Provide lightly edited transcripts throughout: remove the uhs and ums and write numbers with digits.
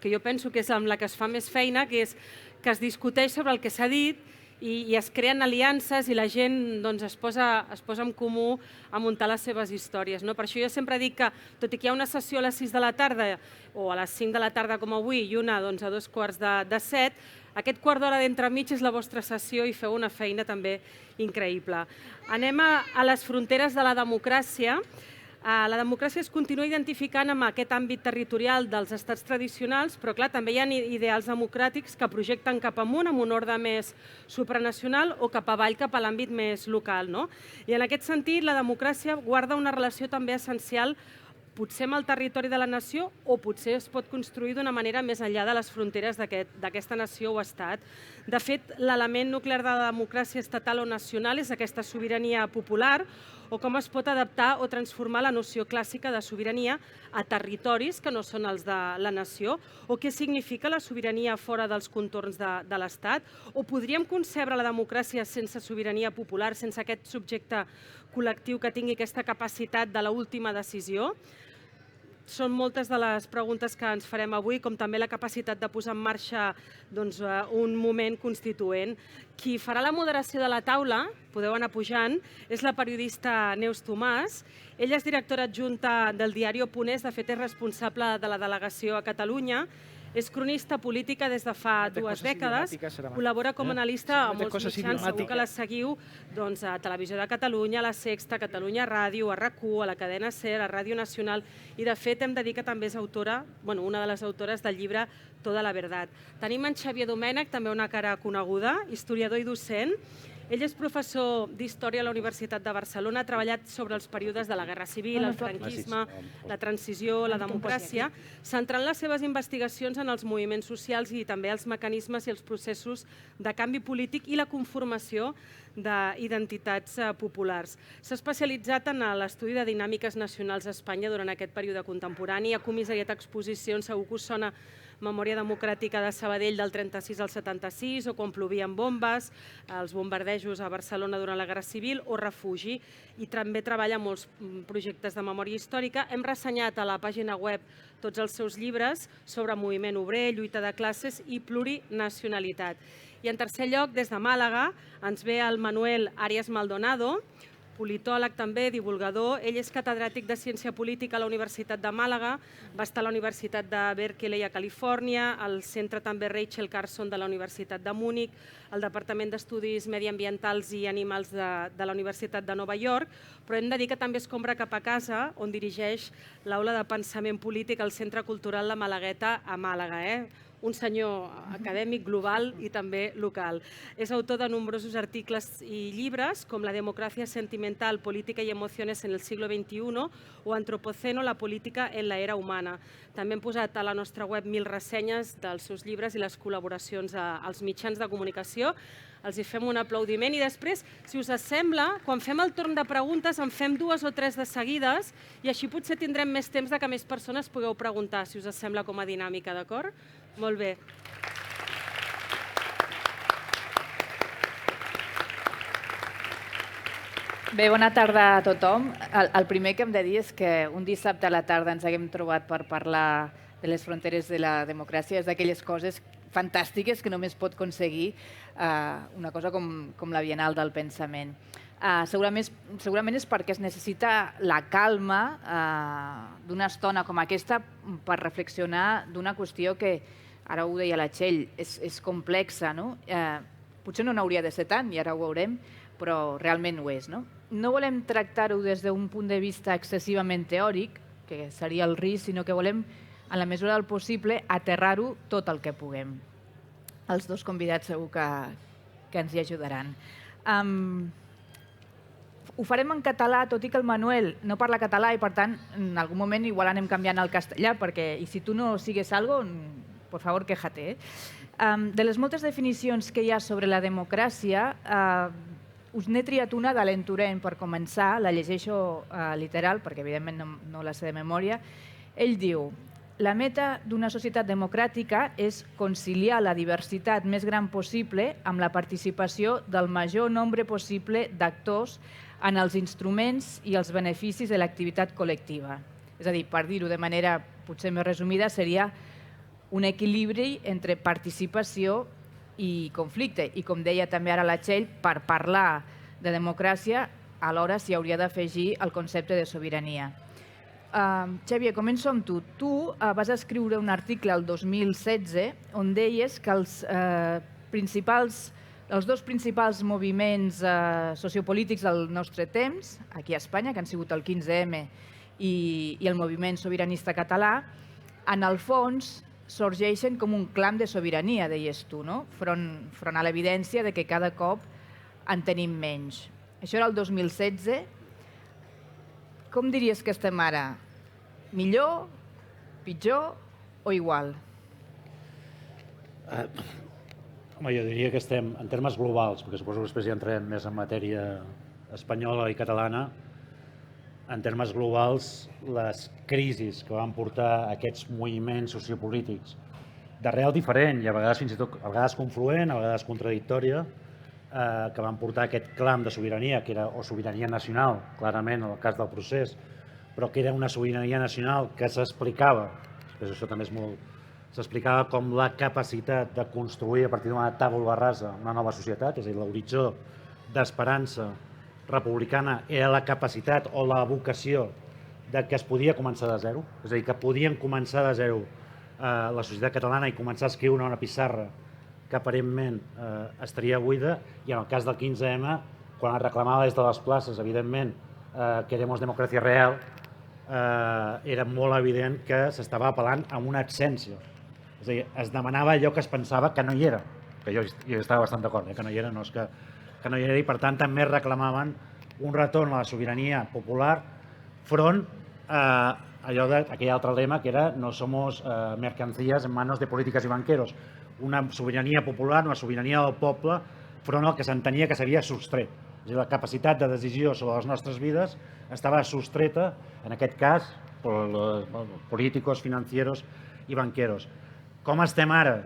que jo penso que és amb la que es fa més feina, que és que es discuteix sobre el que s'ha dit i es creen aliances i la gent es posa en comú a muntar les seves històries. Per això jo sempre dic que, tot i que hi ha una sessió a les 6 de la tarda o a les 5 de la tarda com avui i una a 2:15, aquest quart d'hora d'entremig és la vostra sessió i feu una feina també increïble. Anem a les fronteres de la democràcia. La democràcia es continua identificant amb aquest àmbit territorial dels estats tradicionals, però clar, també hi ha ideals democràtics que projecten cap amunt amb un ordre més supranacional o cap avall, cap a l'àmbit més local. I en aquest sentit, la democràcia guarda una relació també essencial potser amb el territori de la nació o potser es pot construir d'una manera més enllà de les fronteres d'aquesta nació o estat. De fet, l'element nuclear de la democràcia estatal o nacional és aquesta sobirania popular o com es pot adaptar o transformar la noció clàssica de sobirania a territoris que no són els de la nació, o què significa la sobirania fora dels contorns de l'Estat, o podríem concebre la democràcia sense sobirania popular, sense aquest subjecte col·lectiu que tingui aquesta capacitat de l'última decisió? Són moltes de les preguntes que ens farem avui, com també la capacitat de posar en marxa un moment constituent. Qui farà la moderació de la taula, podeu anar pujant, és la periodista Neus Tomàs. Ella és directora adjunta del diari Ponés, de fet és responsable de la delegació a Catalunya. És cronista política des de fa 2 dècades, col·labora com a analista a molts mitjans, segur que la seguiu, a Televisió de Catalunya, a La Sexta, a Catalunya Ràdio, a RAC1, a la cadena SER, a Ràdio Nacional, i de fet hem de dir que també és autora, una de les autores del llibre Toda la Verdad. Tenim en Xavier Domènech, també una cara coneguda, historiador i docent. Ell és professor d'Història a la Universitat de Barcelona, ha treballat sobre els períodes de la Guerra Civil, el franquisme, la transició, la democràcia, centrant les seves investigacions en els moviments socials i també els mecanismes i els processos de canvi polític i la conformació d'identitats populars. S'ha especialitzat en l'estudi de dinàmiques nacionals a Espanya durant aquest període contemporani, ha comissariat exposicions, segur que us sona Memòria Democràtica de Sabadell del 36 al 76, o Quan plovien bombes, els bombardejos a Barcelona durant la Guerra Civil, o Refugi, i també treballa en molts projectes de memòria històrica. Hem ressenyat a la pàgina web tots els seus llibres sobre moviment obrer, lluita de classes i plurinacionalitat. I en tercer lloc, des de Màlaga, ens ve el Manuel Arias Maldonado, politòleg també, divulgador. Ell és catedràtic de Ciència Política a la Universitat de Màlaga, va estar a la Universitat de Berkeley a Califòrnia, al centre també Rachel Carson de la Universitat de Múnich, al Departament d'Estudis Mediambientals i Animals de la Universitat de Nova York, però hem de dir que també escombra cap a casa, on dirigeix l'Aula de Pensament Polític al Centre Cultural La Malagueta a Màlaga. Un senyor acadèmic global i també local. És autor de nombrosos articles i llibres, com La democràcia sentimental, política i emociones en el siglo XXI o Antropoceno, la política en la era humana. També hem posat a la nostra web 1000 ressenyes dels seus llibres i les col·laboracions als mitjans de comunicació. Els hi fem un aplaudiment i després, si us sembla, quan fem el torn de preguntes en fem 2 o 3 de seguides i així potser tindrem més temps que més persones pugueu preguntar, si us sembla com a dinàmica, d'acord? Molt bé. Bé, bona tarda a tothom. El primer que hem de dir és que un dissabte a la tarda ens haguem trobat per parlar de les fronteres de la democràcia. És d'aquelles coses fantàstiques que només pot aconseguir una cosa com la Bienal del Pensament. Segurament és perquè es necessita la calma d'una estona com aquesta per reflexionar d'una qüestió que, ara ho deia la Txell, és complexa. Potser no n'hauria de ser tant, i ara ho veurem, però realment ho és. No volem tractar-ho des d'un punt de vista excessivament teòric, que seria el risc, sinó que volem, en la mesura del possible, aterrar-ho tot el que puguem. Els dos convidats segur que ens hi ajudaran. Ho farem en català, tot i que el Manuel no parla català i, per tant, en algun moment igual anem canviant al castellà, perquè, i si tu no sigues algo, por favor, quéjate. De les moltes definicions que hi ha sobre la democràcia, us n'he triat una d'Alain Turenne per començar, la llegeixo literal, perquè evidentment no la sé de memòria. Ell diu: la meta d'una societat democràtica és conciliar la diversitat més gran possible amb la participació del major nombre possible d'actors en els instruments i els beneficis de l'activitat col·lectiva. És a dir, per dir-ho de manera potser més resumida, seria un equilibri entre participació i conflicte. I com deia també ara la Txell, per parlar de democràcia, alhora s'hi hauria d'afegir el concepte de sobirania. Xavier, començo amb tu. Tu vas escriure un article el 2016 on deies que els dos principals moviments sociopolítics del nostre temps, aquí a Espanya, que han sigut el 15M i el moviment sobiranista català, en el fons sorgeixen com un clam de sobirania, deies tu, no? Front a l'evidència de que cada cop en tenim menys. Això era el 2016. Com diries que estem ara? Millor, pitjor o igual? Home, jo diria que estem, en termes globals, perquè suposo que després ja entrem més en matèria espanyola i catalana, en termes globals, les crisis que van portar aquests moviments sociopolítics d'arrel diferent i a vegades fins i tot confluent, a vegades contradictòria, que van portar aquest clam de sobirania, que era o sobirania nacional, clarament en el cas del procés, però que era una sobirania nacional que s'explicava, això també és molt, s'explicava com la capacitat de construir a partir d'una tàbula rasa una nova societat, és a dir, l'horitzó d'esperança republicana era la capacitat o la vocació de que es podia començar de zero, és a dir, que podien començar de zero la societat catalana i començar a escriure una pissarra que aparentment estaria buida, i en el cas del 15M, quan es reclamava des de les places, evidentment, queremos democràcia real, era molt evident que s'estava apel·lant a una absència. És a dir, es demanava allò que es pensava que no hi era, que jo estava bastant d'acord, que no hi era, no és que no hi era, i per tant també reclamaven un retorn a la sobirania popular front a allò d'aquell altre lema que era no somos mercancías en manos de políticos y banqueros, una sobirania popular, una sobirania del poble front al que s'entenia que s'havia sostret. És a dir, la capacitat de decisió sobre les nostres vides estava sostreta, en aquest cas, per políticos, financieros i banqueros. Com estem ara,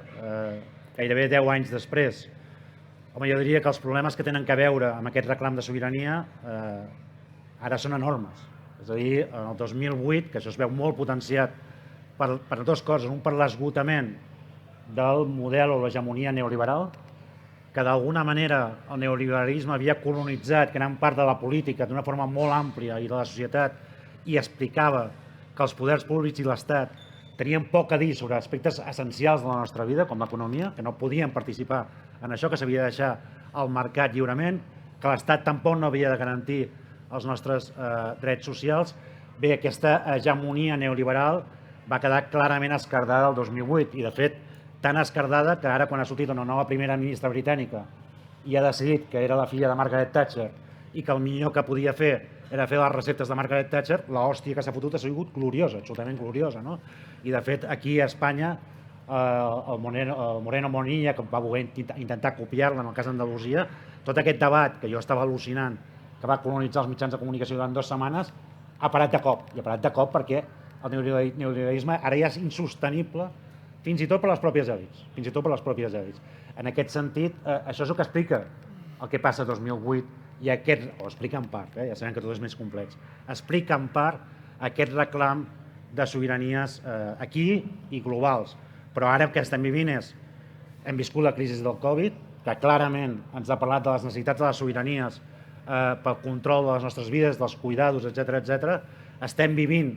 gairebé 10 anys després? Home, jo diria que els problemes que tenen a veure amb aquest reclam de sobirania ara són enormes. És a dir, en el 2008, que això es veu molt potenciat per dues coses. Un, per l'esgotament del model o l'hegemonia neoliberal, que d'alguna manera el neoliberalisme havia colonitzat gran part de la política d'una forma molt àmplia i de la societat i explicava que els poders públics i l'Estat tenien poc a dir sobre aspectes essencials de la nostra vida, com l'economia, que no podien participar en això, que s'havia de deixar al mercat lliurement, que l'Estat tampoc no havia de garantir els nostres drets socials. Bé, aquesta hegemonia neoliberal va quedar clarament esquerdada el 2008 i, de fet, tan esquerdada que ara, quan ha sortit una nova primera ministra britànica i ha decidit que era la filla de Margaret Thatcher i que el millor que podia fer era fer les receptes de Margaret Thatcher, l'hòstia que s'ha fotut ha sigut gloriosa, absolutament gloriosa, no? I, de fet, aquí a Espanya, el Moreno Bonilla, que va voler intentar copiar-la en el cas d'Andalusia, tot aquest debat que jo estava al·lucinant, que va colonitzar els mitjans de comunicació durant 2 setmanes, ha parat de cop. I ha parat de cop perquè el neoliberalisme ara ja és insostenible, fins i tot per les pròpies èlits. Fins i tot per les pròpies èlits. En aquest sentit, això és el que explica el que passa a 2008 i aquest, o explica en part, ja sabem que tot és més complex, explica en part aquest reclam de sobiranies aquí i globals. Però ara el que estem vivint és, hem viscut la crisi del Covid, que clarament ens ha parlat de les necessitats de les sobiranies pel control de les nostres vides, dels cuidados, etc. Estem vivint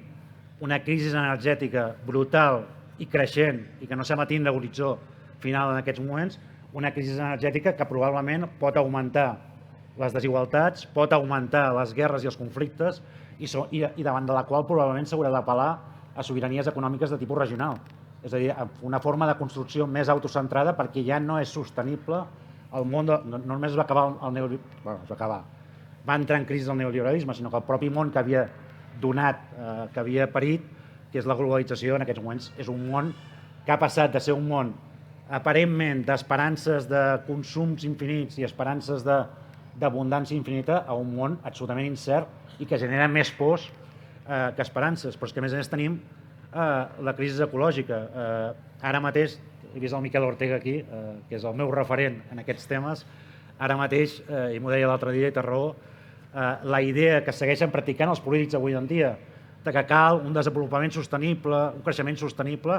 una crisi energètica brutal i creixent i que no sembla tindre horitzó final en aquests moments, una crisi energètica que probablement pot augmentar les desigualtats, pot augmentar les guerres i els conflictes i davant de la qual probablement s'haurà d'apel·lar a sobiranies econòmiques de tipus regional. És a dir, una forma de construcció més autocentrada perquè ja no és sostenible el món, no només es va acabar el neoliberalisme, bueno, es va acabar, va entrar en crisi el neoliberalisme, sinó que el propi món que havia donat, que havia parit, que és la globalització, en aquests moments és un món que ha passat de ser un món aparentment d'esperances de consums infinits i esperances d'abundància infinita a un món absolutament incert i que genera més pors que esperances. Però és que a més tenim la crisi ecològica. Ara mateix, he vist el Miquel Ortega aquí, que és el meu referent en aquests temes, ara mateix, i m'ho deia l'altre dia i té raó, la idea que segueixen practicant els polítics avui en dia de que cal un desenvolupament sostenible, un creixement sostenible,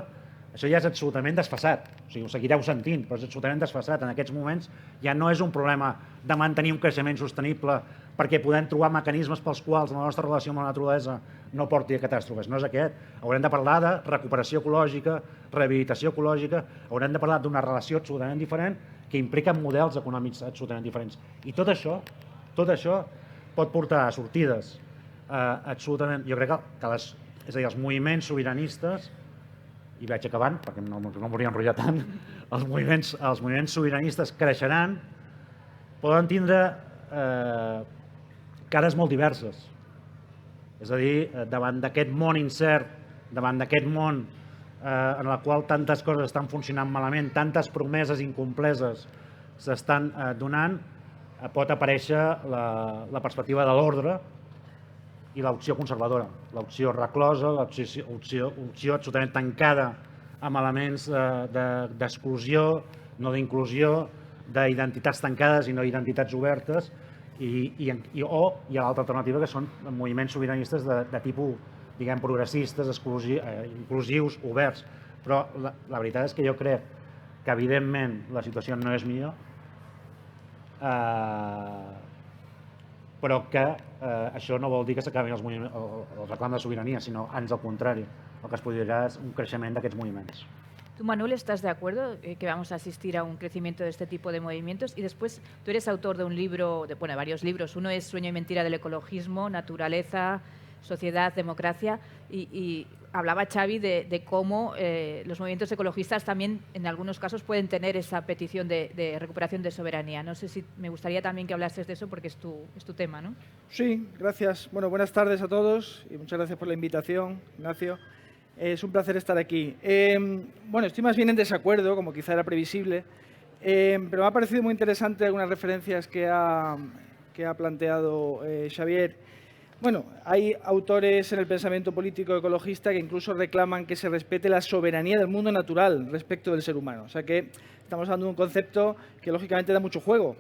Això ja és absolutament desfasat, o sigui, ho seguireu sentint, però és absolutament desfasat. En aquests moments ja no és un problema de mantenir un creixement sostenible perquè podem trobar mecanismes pels quals la nostra relació amb la naturalesa no porti a catàstrofes. No és aquest. Haurem de parlar de recuperació ecològica, rehabilitació ecològica, haurem de parlar d'una relació absolutament diferent que implica models econòmics absolutament diferents. I tot això pot portar a sortides absolutament... Jo crec que és a dir, els moviments sobiranistes, i vaig acabant, perquè no volia enrotllar tant, els moviments sobiranistes creixeran, poden tindre cares molt diverses. És a dir, davant d'aquest món incert, davant d'aquest món en el qual tantes coses estan funcionant malament, tantes promeses incompleses s'estan donant, pot aparèixer la perspectiva de l'ordre i l'opció conservadora, l'opció reclosa, l'opció absolutament tancada amb elements d'exclusió, no d'inclusió, d'identitats tancades i no identitats obertes, o hi ha l'altra alternativa que són moviments sobiranistes de tipus, diguem, progressistes, inclusius, oberts. Però la veritat és que jo crec que evidentment la situació no és millor, però que això no vol dir que s'acabin els reclams de sobirania, sinó ans al contrari. El que es produirà és un creixement d'aquests moviments. ¿Tú, Manuel, estás de acuerdo que vamos a asistir a un crecimiento de este tipo de movimientos? Y después, tú eres autor de un libro, de varios libros. Uno es Sueño y mentira del ecologismo, naturaleza, sociedad, democracia. Y hablaba Xavi de cómo los movimientos ecologistas también, en algunos casos, pueden tener esa petición de recuperación de soberanía. No sé si me gustaría también que hablases de eso porque es tu tema, ¿no? Sí, gracias. Bueno, buenas tardes a todos y muchas gracias por la invitación, Ignacio. Es un placer estar aquí. Bueno, estoy más bien en desacuerdo, como quizá era previsible, pero me ha parecido muy interesante algunas referencias que ha planteado Xavier. Bueno, hay autores en el pensamiento político ecologista que incluso reclaman que se respete la soberanía del mundo natural respecto del ser humano. O sea que estamos hablando de un concepto que lógicamente da mucho juego.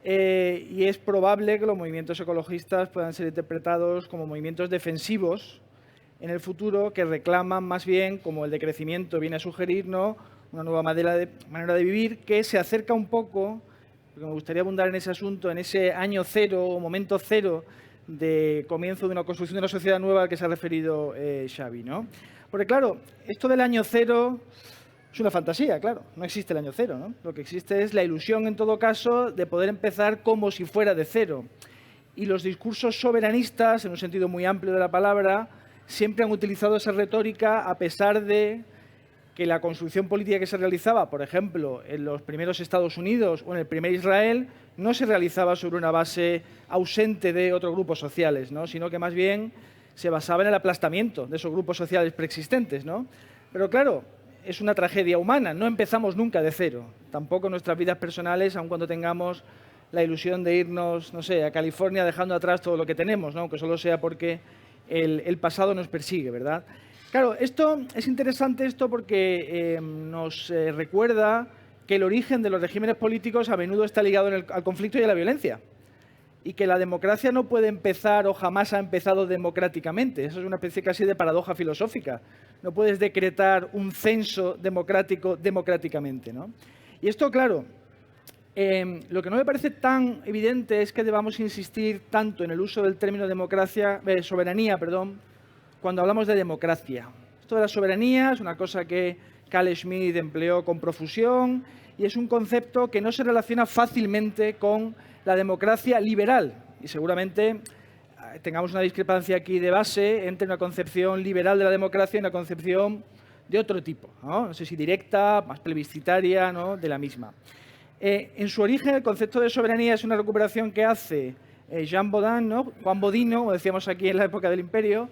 Y es probable que los movimientos ecologistas puedan ser interpretados como movimientos defensivos en el futuro que reclaman más bien, como el decrecimiento viene a sugerir, ¿no?, una nueva manera de vivir que se acerca un poco, porque me gustaría abundar en ese asunto, en ese año cero o momento cero de comienzo de una construcción de una sociedad nueva al que se ha referido Xavi, ¿no? Porque claro, esto del año cero es una fantasía, claro, no existe el año cero, ¿no? Lo que existe es la ilusión, en todo caso, de poder empezar como si fuera de cero. Y los discursos soberanistas, en un sentido muy amplio de la palabra, siempre han utilizado esa retórica a pesar de que la construcción política que se realizaba, por ejemplo, en los primeros Estados Unidos o en el primer Israel, no se realizaba sobre una base ausente de otros grupos sociales, ¿no?, sino que más bien se basaba en el aplastamiento de esos grupos sociales preexistentes, ¿no? Pero claro, es una tragedia humana, no empezamos nunca de cero, tampoco en nuestras vidas personales, aun cuando tengamos la ilusión de irnos, no sé, a California dejando atrás todo lo que tenemos, ¿no?, aunque solo sea porque el pasado nos persigue, ¿verdad? Claro, es interesante porque nos recuerda que el origen de los regímenes políticos a menudo está ligado al conflicto y a la violencia, y que la democracia no puede empezar o jamás ha empezado democráticamente. Eso es una especie casi de paradoja filosófica. No puedes decretar un censo democrático democráticamente, ¿no? Y esto, claro, lo que no me parece tan evidente es que debamos insistir tanto en el uso del término soberanía, cuando hablamos de democracia. Esto de la soberanía es una cosa que Carl Schmitt empleó con profusión y es un concepto que no se relaciona fácilmente con la democracia liberal. Y seguramente tengamos una discrepancia aquí de base entre una concepción liberal de la democracia y una concepción de otro tipo, ¿no? No sé si directa, más plebiscitaria, ¿no?, de la misma. En su origen, el concepto de soberanía es una recuperación que hace Jean Bodin, ¿no?, Juan Bodino, como decíamos aquí en la época del Imperio,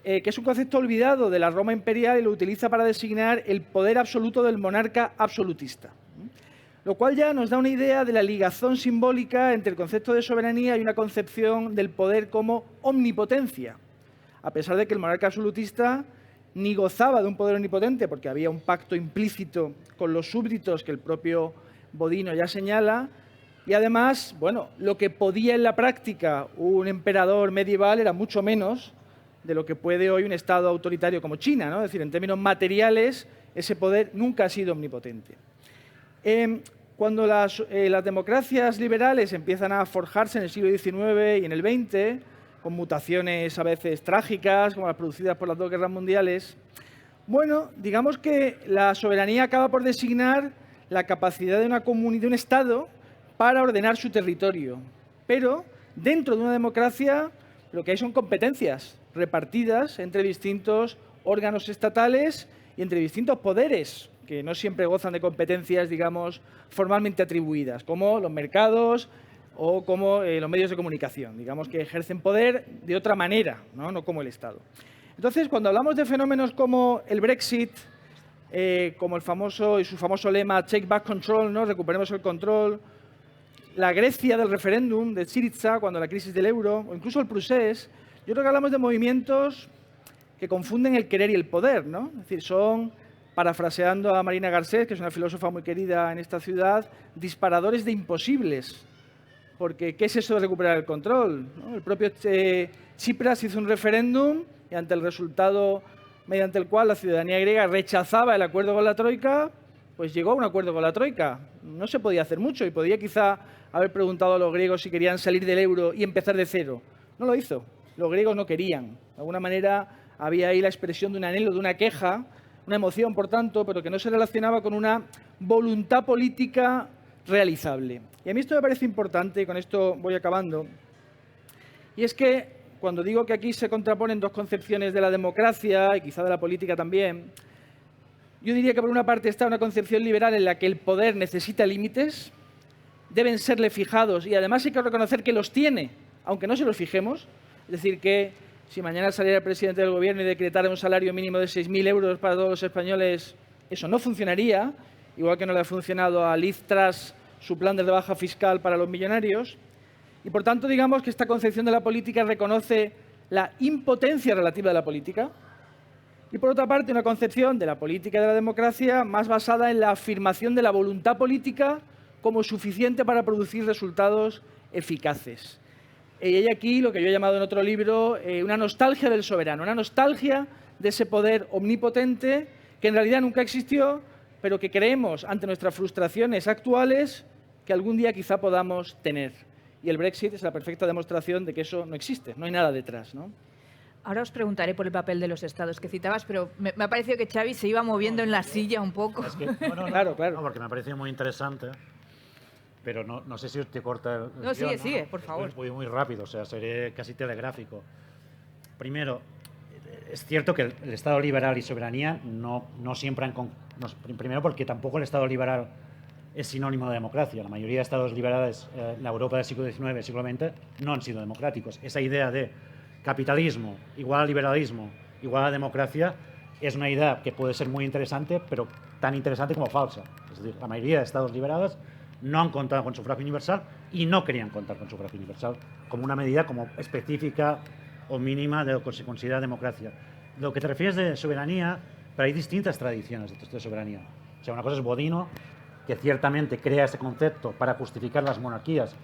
que es un concepto olvidado de la Roma imperial y lo utiliza para designar el poder absoluto del monarca absolutista. Lo cual ya nos da una idea de la ligazón simbólica entre el concepto de soberanía y una concepción del poder como omnipotencia, a pesar de que el monarca absolutista ni gozaba de un poder omnipotente, porque había un pacto implícito con los súbditos que el propio Bodino ya señala, y además, bueno, lo que podía en la práctica un emperador medieval era mucho menos de lo que puede hoy un Estado autoritario como China, ¿no? Es decir, en términos materiales, ese poder nunca ha sido omnipotente. Cuando las democracias liberales empiezan a forjarse en el siglo XIX y en el XX, con mutaciones a veces trágicas, como las producidas por las dos guerras mundiales, bueno, digamos que la soberanía acaba por designar la capacidad de una comunidad, de un Estado, para ordenar su territorio. Pero dentro de una democracia lo que hay son competencias repartidas entre distintos órganos estatales y entre distintos poderes, que no siempre gozan de competencias, digamos, formalmente atribuidas, como los mercados o como los medios de comunicación, digamos que ejercen poder de otra manera, no como el Estado. Entonces, cuando hablamos de fenómenos como el Brexit, como su famoso lema Take Back Control, ¿no? Recuperemos el control, la Grecia del referéndum de Syriza, cuando la crisis del euro, o incluso el Prusés, yo creo que hablamos de movimientos que confunden el querer y el poder, ¿no? Es decir, son, parafraseando a Marina Garcés, que es una filósofa muy querida en esta ciudad, disparadores de imposibles. Porque, ¿qué es eso de recuperar el control? ¿No? El propio Tsipras hizo un referéndum y ante el resultado mediante el cual la ciudadanía griega rechazaba el acuerdo con la Troika, pues llegó a un acuerdo con la Troika. No se podía hacer mucho y podía quizá haber preguntado a los griegos si querían salir del euro y empezar de cero. No lo hizo. Los griegos no querían. De alguna manera había ahí la expresión de un anhelo, de una queja, una emoción, por tanto, pero que no se relacionaba con una voluntad política realizable. Y a mí esto me parece importante, y con esto voy acabando, y es que cuando digo que aquí se contraponen dos concepciones de la democracia y quizá de la política también, yo diría que por una parte está una concepción liberal en la que el poder necesita límites, deben serle fijados y además hay que reconocer que los tiene, aunque no se los fijemos. Es decir, que si mañana saliera el presidente del gobierno y decretara un salario mínimo de 6.000 euros para todos los españoles, eso no funcionaría, igual que no le ha funcionado a Liz Truss su plan de rebaja fiscal para los millonarios. Y por tanto, digamos que esta concepción de la política reconoce la impotencia relativa de la política y, por otra parte, una concepción de la política y de la democracia más basada en la afirmación de la voluntad política como suficiente para producir resultados eficaces. Y hay aquí lo que yo he llamado en otro libro una nostalgia del soberano, una nostalgia de ese poder omnipotente que en realidad nunca existió, pero que creemos ante nuestras frustraciones actuales que algún día quizá podamos tener. Y el Brexit es la perfecta demostración de que eso no existe, no hay nada detrás, ¿no? Ahora os preguntaré por el papel de los estados que citabas, pero me ha parecido que Xavi se iba moviendo en la silla un poco. Es que, claro. No, porque me ha parecido muy interesante, pero no sé si te corta el No, sigue, por favor. Voy muy rápido, o sea, seré casi telegráfico. Primero, es cierto que el Estado liberal y soberanía no siempre han... primero porque tampoco el Estado liberal es sinónimo de democracia. La mayoría de estados liberales en la Europa del siglo XIX y siglo XX no han sido democráticos. Esa idea de capitalismo igual a liberalismo igual a democracia es una idea que puede ser muy interesante, pero tan interesante como falsa. Es decir, la mayoría de estados liberales no han contado con sufragio universal y no querían contar con sufragio universal como una medida como específica o mínima de lo que se considera democracia. Lo que te refieres de soberanía, pero hay distintas tradiciones de soberanía. O sea, una cosa es Bodino, que ciertamente crea ese concepto para justificar las monarquías.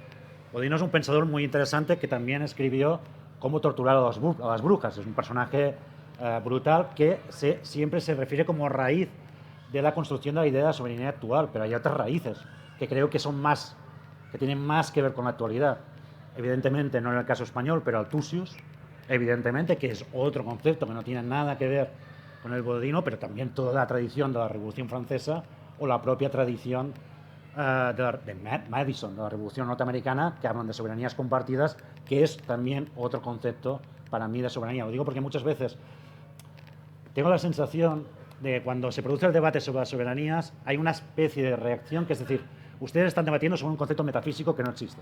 Bodino es un pensador muy interesante que también escribió cómo torturar a las brujas. Es un personaje brutal que siempre se refiere como raíz de la construcción de la idea de la soberanía actual, pero hay otras raíces que creo que que tienen más que ver con la actualidad. Evidentemente, no en el caso español, pero Althusius, evidentemente, que es otro concepto que no tiene nada que ver con el Bodino, pero también toda la tradición de la Revolución Francesa o la propia tradición de Madison, de la Revolución Norteamericana, que hablan de soberanías compartidas, que es también otro concepto para mí de soberanía. Lo digo porque muchas veces tengo la sensación de que cuando se produce el debate sobre las soberanías hay una especie de reacción, que es decir, ustedes están debatiendo sobre un concepto metafísico que no existe.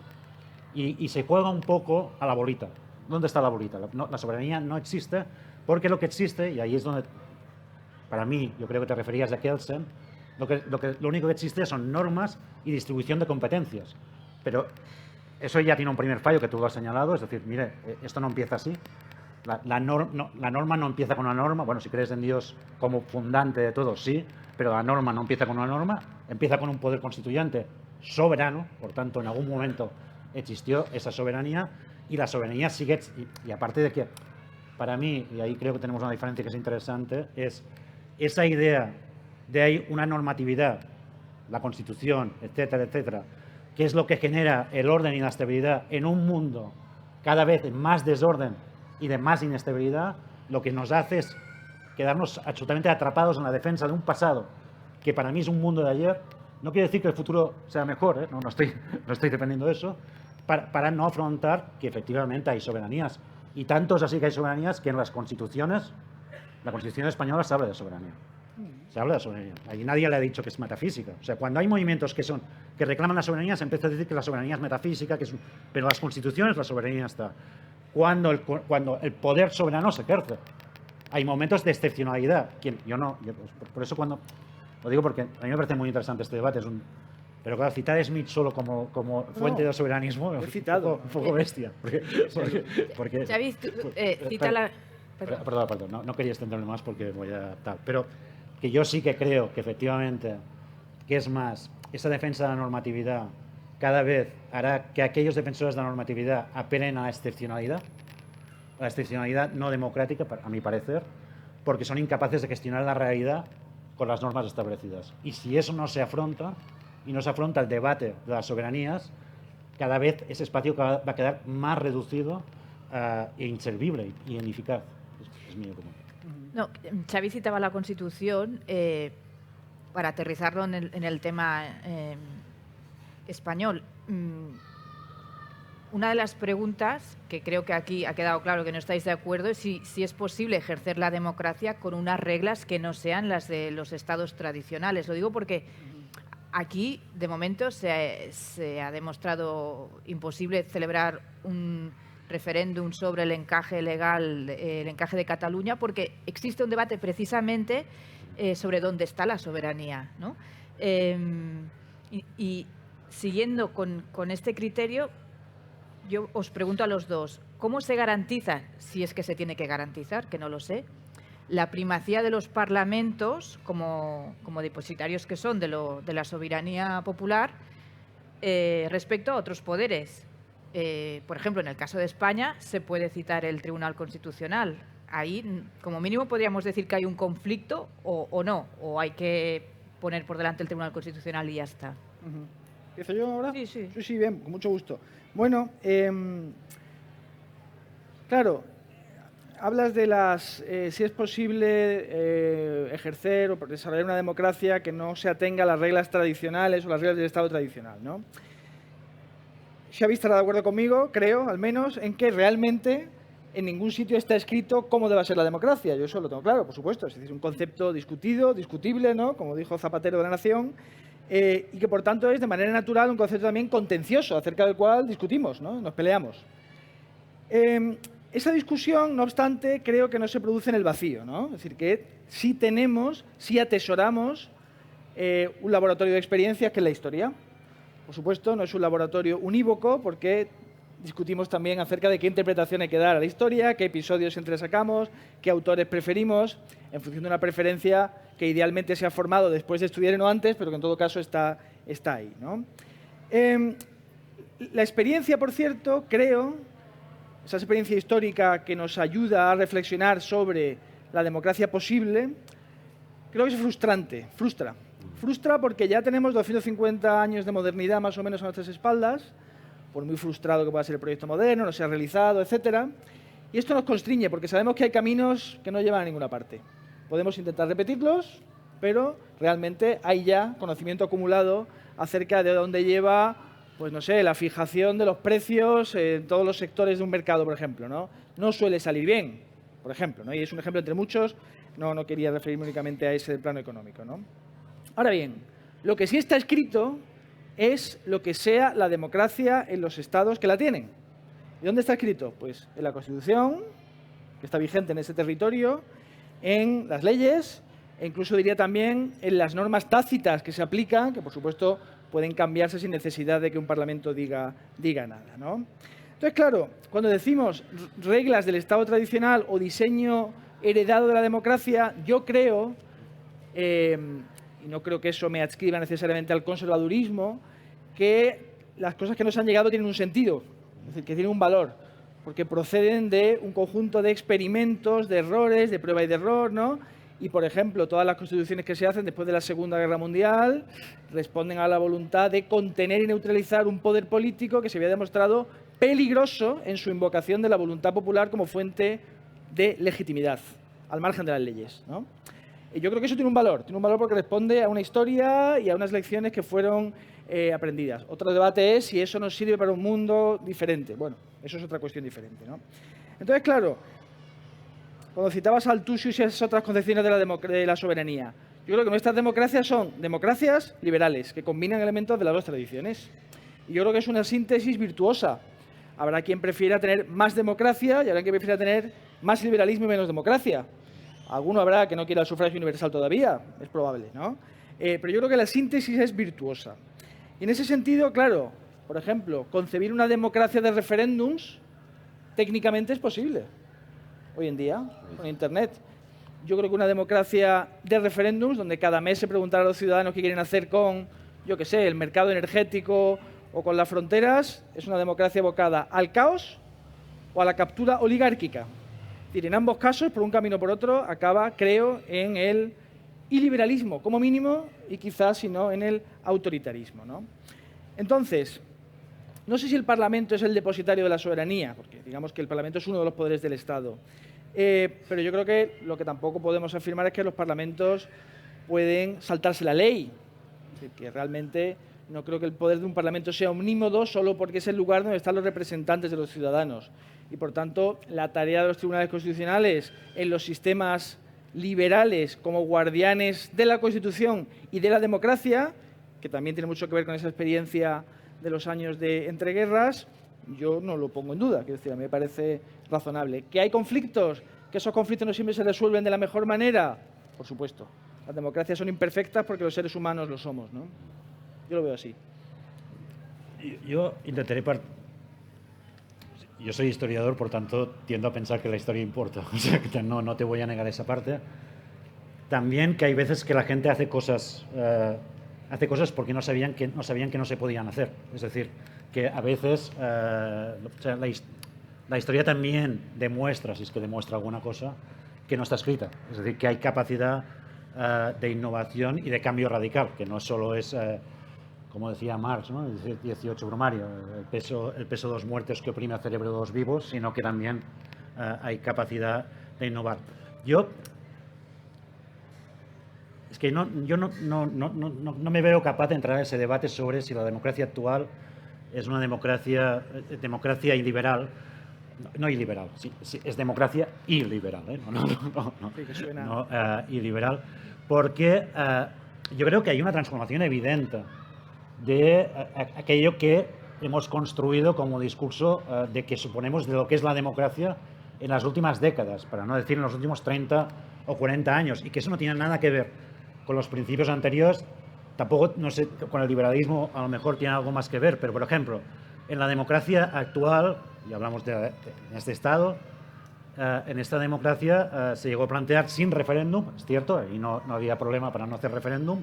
Y se juega un poco a la bolita. ¿Dónde está la bolita? La soberanía no existe porque lo que existe, y ahí es donde, para mí, yo creo que te referías a Kelsen, lo único que existe son normas y distribución de competencias. Pero eso ya tiene un primer fallo que tú lo has señalado, es decir, mire, esto no empieza así. La norma no empieza con una norma. Bueno, si crees en Dios como fundante de todo, sí, pero la norma no empieza con una norma, empieza con un poder constituyente soberano, por tanto, en algún momento existió esa soberanía y la soberanía sigue, y aparte de que para mí, y ahí creo que tenemos una diferencia que es interesante, es esa idea de hay una normatividad, la Constitución, etcétera, etcétera, que es lo que genera el orden y la estabilidad en un mundo cada vez en más desorden y de más inestabilidad, lo que nos hace es quedarnos absolutamente atrapados en la defensa de un pasado que para mí es un mundo de ayer. No quiere decir que el futuro sea mejor, no estoy dependiendo de eso, para no afrontar que efectivamente hay soberanías. Y tanto es así que hay soberanías que en las constituciones, la Constitución española se habla de soberanía. Se habla de soberanía. Ahí nadie le ha dicho que es metafísica. O sea, cuando hay movimientos que reclaman la soberanía, se empieza a decir que la soberanía es metafísica, pero en las constituciones la soberanía está. Cuando el poder soberano se ejerce. Hay momentos de excepcionalidad. Por eso lo digo porque a mí me parece muy interesante este debate. Pero claro, citar a Smith solo como fuente de soberanismo es un poco bestia. Porque Xavi, cita la... Perdón, no quería extenderme más porque voy a tal. Pero que yo sí que creo que efectivamente, que es más, esa defensa de la normatividad cada vez hará que aquellos defensores de la normatividad apelen a la excepcionalidad no democrática, a mi parecer, porque son incapaces de gestionar la realidad con las normas establecidas. Y si eso no se afronta, y no se afronta el debate de las soberanías, cada vez ese espacio va a quedar más reducido e inservible y ineficaz. Es mi opinión. No, Xavi citaba la Constitución para aterrizarlo en el tema español. Una de las preguntas, que creo que aquí ha quedado claro que no estáis de acuerdo, es si es posible ejercer la democracia con unas reglas que no sean las de los estados tradicionales. Lo digo porque aquí, de momento, se ha demostrado imposible celebrar un referéndum sobre el encaje legal, el encaje de Cataluña, porque existe un debate precisamente sobre dónde está la soberanía, ¿no? Y siguiendo con este criterio, yo os pregunto a los dos, ¿cómo se garantiza, si es que se tiene que garantizar, que no lo sé, la primacía de los parlamentos, como depositarios que son de la soberanía popular, respecto a otros poderes? Por ejemplo, en el caso de España se puede citar el Tribunal Constitucional. Ahí, como mínimo, podríamos decir que hay un conflicto o no, o hay que poner por delante el Tribunal Constitucional y ya está. ¿Empiezo yo ahora? Sí, bien, con mucho gusto. Bueno, claro, hablas de si es posible ejercer o desarrollar una democracia que no se atenga a las reglas tradicionales o las reglas del Estado tradicional, ¿no? Xavi estará de acuerdo conmigo, creo, al menos, en que realmente en ningún sitio está escrito cómo debe ser la democracia. Yo eso lo tengo claro, por supuesto. Es decir, un concepto discutible, ¿no? Como dijo Zapatero de la Nación, y que, por tanto, es de manera natural un concepto también contencioso, acerca del cual discutimos, ¿no? Nos peleamos. Esa discusión, no obstante, creo que no se produce en el vacío, ¿no? Es decir, que sí atesoramos un laboratorio de experiencias que es la historia. Por supuesto, no es un laboratorio unívoco porque discutimos también acerca de qué interpretación hay que dar a la historia, qué episodios entresacamos, qué autores preferimos, en función de una preferencia que idealmente se ha formado después de estudiar y no antes, pero que en todo caso está ahí, ¿no? La experiencia, por cierto, creo, esa experiencia histórica que nos ayuda a reflexionar sobre la democracia posible, creo que es frustrante, Frustra porque ya tenemos 250 años de modernidad más o menos a nuestras espaldas, por muy frustrado que pueda ser el proyecto moderno, no se ha realizado, etcétera. Y esto nos constriñe porque sabemos que hay caminos que no llevan a ninguna parte. Podemos intentar repetirlos, pero realmente hay ya conocimiento acumulado acerca de dónde lleva, pues no sé, la fijación de los precios en todos los sectores de un mercado, por ejemplo, ¿no? No suele salir bien, por ejemplo, ¿no? Y es un ejemplo entre muchos, no quería referirme únicamente a ese del plano económico, ¿no? Ahora bien, lo que sí está escrito es lo que sea la democracia en los estados que la tienen. ¿Y dónde está escrito? Pues en la Constitución, que está vigente en ese territorio, en las leyes e incluso diría también en las normas tácitas que se aplican, que por supuesto pueden cambiarse sin necesidad de que un Parlamento diga nada, ¿no? Entonces, claro, cuando decimos reglas del Estado tradicional o diseño heredado de la democracia, yo creo, y no creo que eso me adscriba necesariamente al conservadurismo, que las cosas que nos han llegado tienen un sentido, es decir, que tienen un valor. porque proceden de un conjunto de experimentos, de errores, de prueba y de error, ¿no? Y, por ejemplo, todas las constituciones que se hacen después de la Segunda Guerra Mundial responden a la voluntad de contener y neutralizar un poder político que se había demostrado peligroso en su invocación de la voluntad popular como fuente de legitimidad, al margen de las leyes, ¿no? Y yo creo que eso tiene un valor porque responde a una historia y a unas lecciones que fueron aprendidas. Otro debate es si eso nos sirve para un mundo diferente. Bueno, eso es otra cuestión diferente, ¿no? Entonces, claro, cuando citabas al Tusius y esas otras concepciones de la soberanía, yo creo que nuestras democracias son democracias liberales, que combinan elementos de las dos tradiciones. Y yo creo que es una síntesis virtuosa. Habrá quien prefiera tener más democracia y habrá quien prefiera tener más liberalismo y menos democracia. Alguno habrá que no quiera el sufragio universal todavía, es probable, ¿no? Pero yo creo que la síntesis es virtuosa. Y en ese sentido, claro, por ejemplo, concebir una democracia de referéndums técnicamente es posible. Hoy en día, con Internet. Yo creo que una democracia de referéndums, donde cada mes se preguntará a los ciudadanos qué quieren hacer con, yo qué sé, el mercado energético o con las fronteras, es una democracia abocada al caos o a la captura oligárquica. Es decir, en ambos casos, por un camino o por otro, acaba, creo, en el iliberalismo, como mínimo, y quizás, si no, en el autoritarismo, ¿no? Entonces, no sé si el Parlamento es el depositario de la soberanía, porque digamos que el Parlamento es uno de los poderes del Estado. Pero yo creo que lo que tampoco podemos afirmar es que los parlamentos pueden saltarse la ley. Es decir, que realmente no creo que el poder de un parlamento sea omnímodo solo porque es el lugar donde están los representantes de los ciudadanos. Y, por tanto, la tarea de los tribunales constitucionales en los sistemas liberales como guardianes de la Constitución y de la democracia, que también tiene mucho que ver con esa experiencia de los años de entreguerras, yo no lo pongo en duda. Quiero decir, a mí me parece razonable. ¿Que hay conflictos? ¿Que esos conflictos no siempre se resuelven de la mejor manera? Por supuesto. Las democracias son imperfectas porque los seres humanos lo somos, ¿no? Yo lo veo así. Yo intentaré... Yo soy historiador, por tanto, tiendo a pensar que la historia importa. O sea, que no te voy a negar esa parte. También que hay veces que la gente hace cosas porque no sabían que no se podían hacer. Es decir, que a veces o sea, la historia también demuestra, si es que demuestra alguna cosa, que no está escrita. Es decir, que hay capacidad de innovación y de cambio radical, que no solo es... como decía Marx, ¿no? El 18 brumario, el peso de dos muertos que oprime al cerebro de dos vivos, sino que también hay capacidad de innovar. Yo no me veo capaz de entrar en ese debate sobre si la democracia actual es una democracia iliberal. No iliberal, sí, es democracia iliberal, ¿eh? No, iliberal, porque yo creo que hay una transformación evidente de aquello que hemos construido como discurso de que suponemos de lo que es la democracia en las últimas décadas, para no decir en los últimos 30 o 40 años, y que eso no tiene nada que ver con los principios anteriores, tampoco, no sé, con el liberalismo a lo mejor tiene algo más que ver, pero por ejemplo, en la democracia actual, y hablamos de este Estado, en esta democracia se llegó a plantear sin referéndum, es cierto, y no había problema para no hacer referéndum.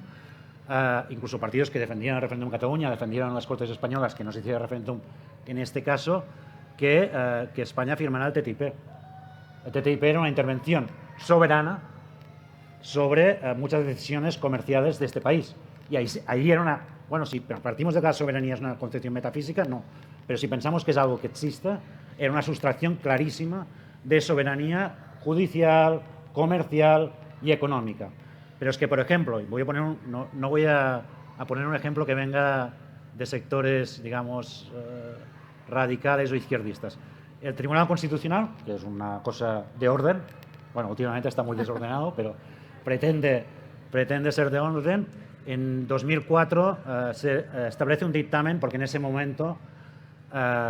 Incluso partidos que defendían el referéndum en Cataluña, defendieron en las Cortes Españolas que no se hiciera referéndum en este caso, que España firmará el TTIP. El TTIP era una intervención soberana sobre muchas decisiones comerciales de este país. Y ahí era una... Bueno, si partimos de que la soberanía es una concepción metafísica, no. Pero si pensamos que es algo que existe, era una sustracción clarísima de soberanía judicial, comercial y económica. Pero es que, por ejemplo, no voy a poner un ejemplo que venga de sectores, digamos, radicales o izquierdistas. El Tribunal Constitucional, que es una cosa de orden, bueno, últimamente está muy desordenado, pero pretende ser de orden. En 2004 se establece un dictamen, porque en ese momento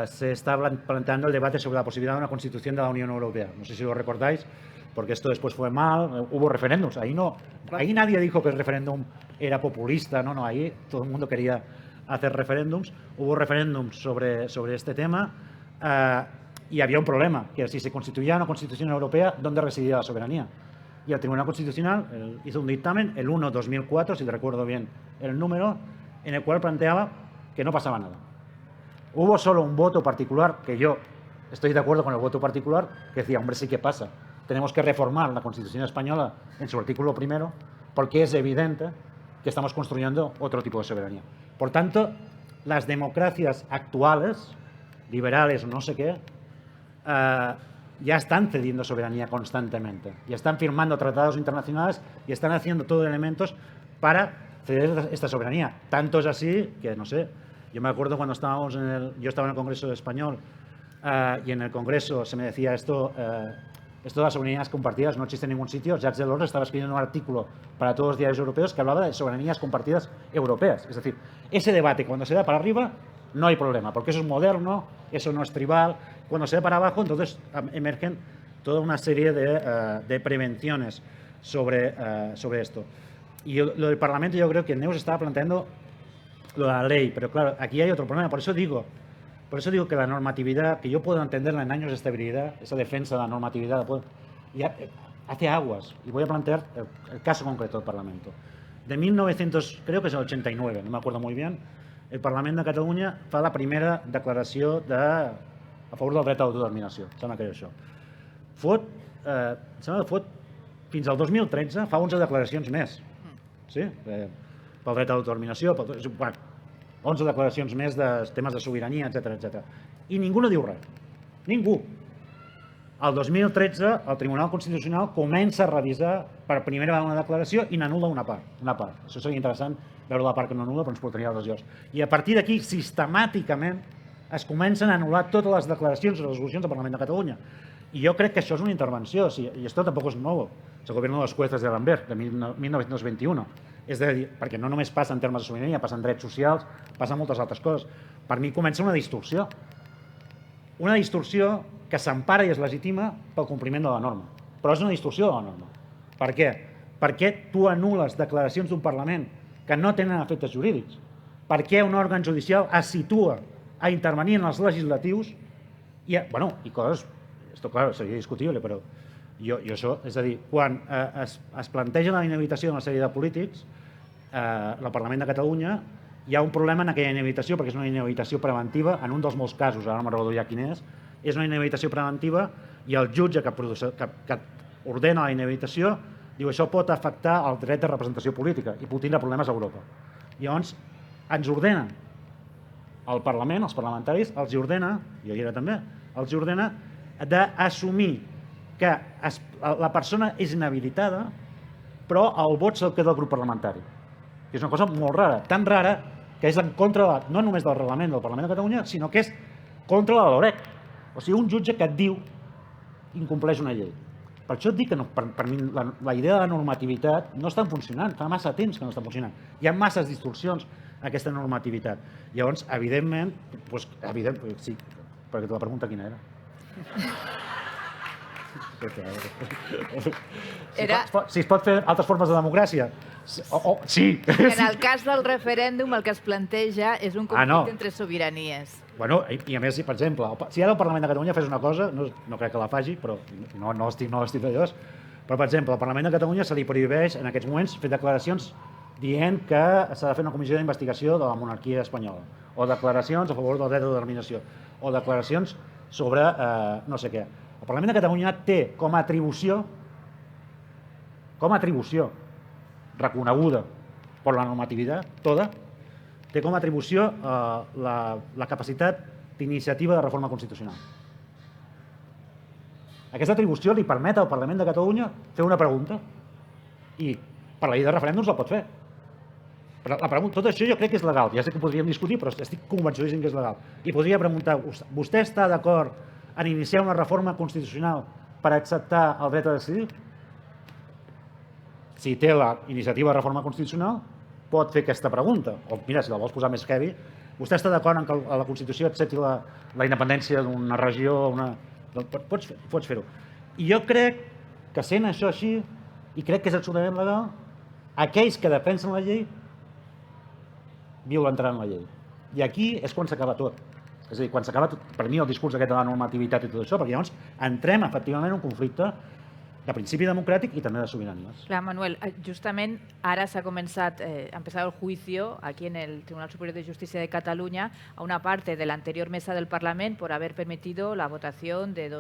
se está planteando el debate sobre la posibilidad de una constitución de la Unión Europea. No sé si lo recordáis, porque esto después fue mal, hubo referéndums. Ahí nadie dijo que el referéndum era populista, no, ahí todo el mundo quería hacer referéndums. Hubo referéndums sobre este tema y había un problema, que si se constituía una constitución europea, ¿dónde residía la soberanía? Y el Tribunal Constitucional hizo un dictamen, el 1/2004, si recuerdo bien el número, en el cual planteaba que no pasaba nada. Hubo solo un voto particular, que yo estoy de acuerdo con el voto particular que decía, hombre, sí que pasa. Tenemos que reformar la Constitución española en su artículo primero porque es evidente que estamos construyendo otro tipo de soberanía. Por tanto, las democracias actuales, liberales o no sé qué, ya están cediendo soberanía constantemente. Ya están firmando tratados internacionales y están haciendo todo elementos para ceder esta soberanía. Tanto es así que, no sé, yo me acuerdo cuando yo estaba en el Congreso Español y en el Congreso se me decía esto de las soberanías compartidas no existe en ningún sitio. Jacques Delors estaba escribiendo un artículo para todos los diarios europeos que hablaba de soberanías compartidas europeas. Es decir, ese debate cuando se da para arriba no hay problema, porque eso es moderno, eso no es tribal. Cuando se da para abajo, entonces emergen toda una serie de prevenciones sobre esto. Y lo del Parlamento, yo creo que Neus estaba planteando lo de la ley, pero claro, aquí hay otro problema. Por eso digo que la normatividad, que yo puedo entenderla en años de estabilidad, esa defensa de la normatividad, ya hace aguas. Y voy a plantear el caso concreto del Parlamento. De 1900, creo que és el 89, no m'acordo molt bé, el Parlament de Catalunya fa la primera declaració a favor del dret a l'autodeterminació. Sembla que és això. Sembla que fot fins al 2013, fa 11 declaracions més. Sí? Pel dret a l'autodeterminació, 11 declaracions més de temes de sobirania, etc. I ningú no diu res. Ningú. El 2013, el Tribunal Constitucional comença a revisar per primera vegada una declaració i n'anul·la una part. Això seria interessant veure la part que no anul·la, però ens portaria altres llocs. I a partir d'aquí, sistemàticament, es comencen a anul·lar totes les declaracions i resolucions del Parlament de Catalunya. I jo crec que això és una intervenció, i això tampoc és nou. És el govern dels jueces de Lambert, de 1921. És a dir, perquè no només passa en termes de sobirania, passa en drets socials, passa en moltes altres coses. Per mi comença una distorsió. Una distorsió que s'empara i es legitima pel compliment de la norma. Però és una distorsió de la norma. Per què? Perquè tu anules declaracions d'un Parlament que no tenen efectes jurídics. Per què un òrgan judicial es situa a intervenir en els legislatius i coses... Esto, claro, seria discutible, però jo això... És a dir, quan es planteja la inhabilitació d'una sèrie de polítics, al Parlament de Catalunya hi ha un problema en aquella inhabilitació, perquè és una inhabilitació preventiva, en un dels molts casos, ara no me'n recordo ja quin és una inhabilitació preventiva i el jutge que ordena la inhabilitació diu això pot afectar el dret de representació política i pot tindre problemes a Europa. Llavors, ens ordena el Parlament, els parlamentaris, els ordena, jo hi era també, els ordena d'assumir que la persona és inhabilitada, però el vot se'l queda el grup parlamentari. És una cosa molt rara, tan rara que és en contra no només del reglament del Parlament de Catalunya, sinó que és contra la LOREC. O sigui, un jutge que et diu incompleix una llei. Per això et dic que per mi la idea de la normativitat no està funcionant, fa massa temps que no està funcionant. Hi ha masses distorsions a aquesta normativitat. Llavors, evidentment, sí, perquè la pregunta quina era? Si es pot fer altres formes de democràcia? Sí. En el cas del referèndum el que es planteja és un conflicte entre sobiranies. I a més, per exemple, si ara el Parlament de Catalunya fes una cosa, no crec que la faci, però no estic d'allò, però per exemple, al Parlament de Catalunya se li prohibeix en aquests moments fer declaracions dient que s'ha de fer una comissió d'investigació de la monarquia espanyola, o declaracions a favor del dret a l'autodeterminació, o declaracions sobre no sé què. El Parlament de Catalunya té com a atribució reconeguda per la normativitat tota, té com a atribució la capacitat d'iniciativa de reforma constitucional. Aquesta atribució li permet al Parlament de Catalunya fer una pregunta i per la llei de referèndums la pot fer. Tot això jo crec que és legal, ja sé que ho podríem discutir, però estic convençudíssim que és legal. I podria preguntar, vostè està d'acord en iniciar una reforma constitucional per acceptar el dret a decidir? Si té la iniciativa de reforma constitucional, pot fer aquesta pregunta. O, mira, si la vols posar més heavy, vostè està d'acord en que la Constitució accepti la independència d'una regió? Pots fer-ho. I jo crec que sent això així, i crec que és absolutament legal, aquells que defensen la llei violentaran la llei. I aquí és quan s'acaba tot. És a dir, quan s'acaba, per mi, el discurs aquest de la normativitat i tot això, perquè llavors entrem efectivament en un conflicte de principi democràtic i també de sobiranies. Clar, Manuel, justament ara s'ha començat, ha empezado el juicio aquí en el Tribunal Superior de Justicia de Cataluña a una parte de la anterior mesa del Parlamento por haber permitido la votación de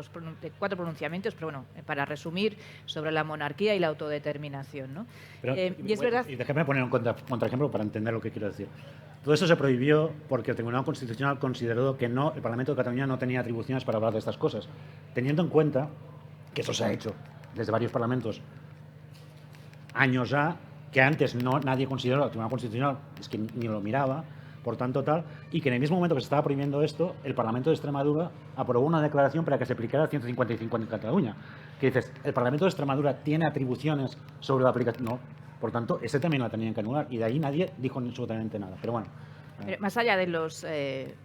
4 pronunciamientos, pero bueno, para resumir, sobre la monarquía y la autodeterminación, ¿no? Pero, y es verdad... Y déjame poner un contraejemplo para entender lo que quiero decir. Todo eso se prohibió porque el Tribunal Constitucional consideró que el Parlamento de Cataluña no tenía atribuciones para hablar de estas cosas, teniendo en cuenta que eso se ha hecho desde varios parlamentos años ya, que antes nadie consideró, el Tribunal Constitucional es que ni lo miraba, por tanto tal, y que en el mismo momento que se estaba prohibiendo esto, el Parlamento de Extremadura aprobó una declaración para que se aplicara el 155 en Cataluña. Que dices, ¿el Parlamento de Extremadura tiene atribuciones sobre la aplicación? No, por tanto, ese también la tenían que anular, y de ahí nadie dijo absolutamente nada. Pero bueno. Pero más allá de los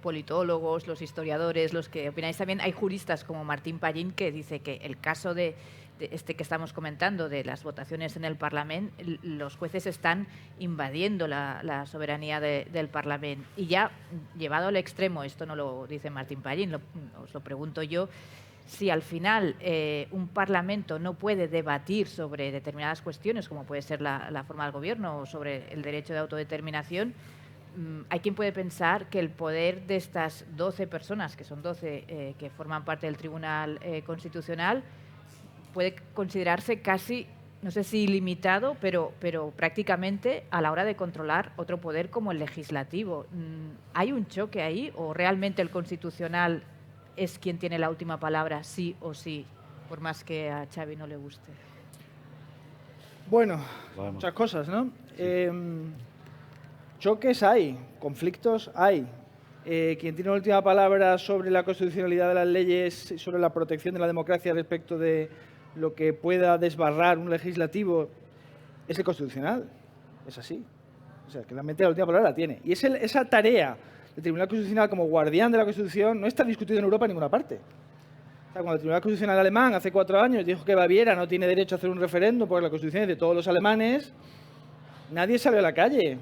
politólogos, los historiadores, los que opináis también, hay juristas como Martín Pallín que dice que el caso de este que estamos comentando, de las votaciones en el Parlamento, los jueces están invadiendo la soberanía del Parlamento. Y ya llevado al extremo, esto no lo dice Martín Pallín, os lo pregunto yo, si al final un Parlamento no puede debatir sobre determinadas cuestiones, como puede ser la forma del gobierno o sobre el derecho de autodeterminación, hay quien puede pensar que el poder de estas 12 personas, que son 12 que forman parte del Tribunal Constitucional, puede considerarse casi, no sé si ilimitado, pero prácticamente a la hora de controlar otro poder como el legislativo. ¿Hay un choque ahí o realmente el Constitucional es quien tiene la última palabra, sí o sí, por más que a Xavi no le guste? Bueno, muchas cosas, ¿no? Sí. Choques hay, conflictos hay. Quien tiene la última palabra sobre la constitucionalidad de las leyes, sobre la protección de la democracia respecto de lo que pueda desbarrar un legislativo, es el Constitucional. Es así. O sea, que realmente la última palabra la tiene. Y esa tarea del Tribunal Constitucional como guardián de la Constitución no está discutida en Europa en ninguna parte. O sea, cuando el Tribunal Constitucional alemán hace 4 años dijo que Baviera no tiene derecho a hacer un referéndum porque la Constitución es de todos los alemanes, nadie salió a la calle,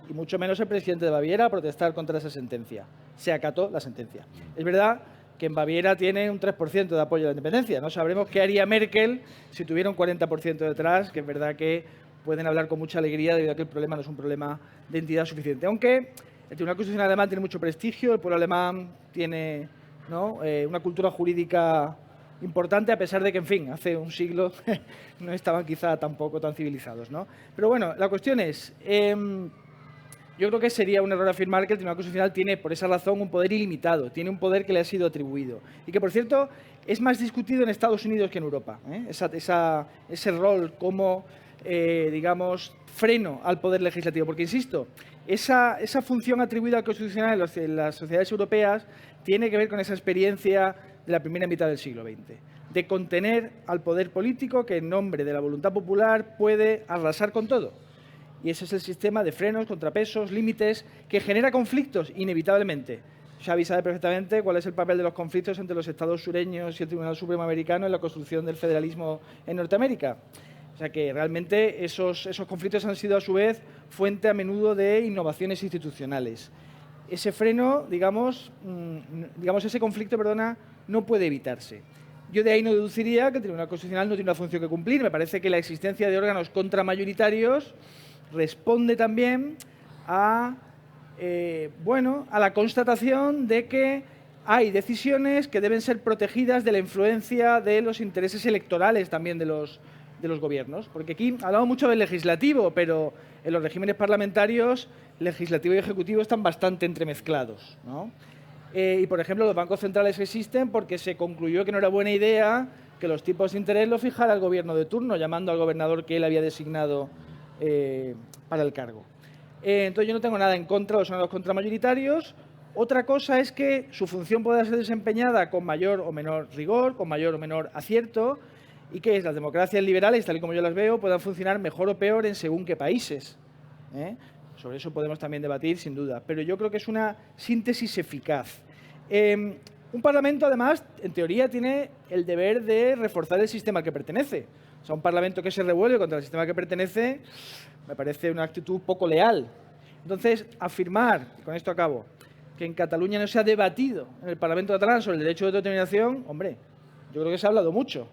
y mucho menos el presidente de Baviera, a protestar contra esa sentencia. Se acató la sentencia. Es verdad que en Baviera tiene un 3% de apoyo a la independencia. No sabremos qué haría Merkel si tuviera un 40% detrás, que es verdad que pueden hablar con mucha alegría debido a que el problema no es un problema de entidad suficiente. Aunque el Tribunal Constitucional alemán tiene mucho prestigio, el pueblo alemán tiene, ¿no?, una cultura jurídica importante, a pesar de que, en fin, hace un siglo no estaban quizá tampoco tan civilizados, ¿no? Pero bueno, la cuestión es, yo creo que sería un error afirmar que el Tribunal Constitucional tiene, por esa razón, un poder ilimitado, tiene un poder que le ha sido atribuido y que, por cierto, es más discutido en Estados Unidos que en Europa, ¿eh? Ese rol como, digamos, freno al poder legislativo, porque, insisto, esa función atribuida al Constitucional en las sociedades europeas tiene que ver con esa experiencia de la primera mitad del siglo XX, de contener al poder político que, en nombre de la voluntad popular, puede arrasar con todo. Y ese es el sistema de frenos, contrapesos, límites, que genera conflictos, inevitablemente. Xavi sabe perfectamente cuál es el papel de los conflictos entre los estados sureños y el Tribunal Supremo americano en la construcción del federalismo en Norteamérica. O sea que realmente esos conflictos han sido, a su vez, fuente a menudo de innovaciones institucionales. Ese freno, digamos ese conflicto, no puede evitarse. Yo de ahí no deduciría que el Tribunal Constitucional no tiene una función que cumplir. Me parece que la existencia de órganos contramayoritarios responde también a la constatación de que hay decisiones que deben ser protegidas de la influencia de los intereses electorales también de los gobiernos. Porque aquí hablamos mucho del legislativo, pero en los regímenes parlamentarios, legislativo y ejecutivo están bastante entremezclados, ¿no? Y, por ejemplo, los bancos centrales existen porque se concluyó que no era buena idea que los tipos de interés los fijara el gobierno de turno, llamando al gobernador que él había designado para el cargo. Entonces yo no tengo nada en contra de los órganos contramayoritarios. Otra cosa es que su función pueda ser desempeñada con mayor o menor rigor, con mayor o menor acierto, y que las democracias liberales, tal y como yo las veo, puedan funcionar mejor o peor en según qué países. Sobre eso podemos también debatir, sin duda. Pero yo creo que es una síntesis eficaz. Un Parlamento, además, en teoría, tiene el deber de reforzar el sistema al que pertenece. O sea, un Parlamento que se revuelve contra el sistema al que pertenece me parece una actitud poco leal. Entonces, afirmar, y con esto acabo, que en Cataluña no se ha debatido en el Parlamento catalán sobre el derecho de autodeterminación, hombre, yo creo que se ha hablado mucho.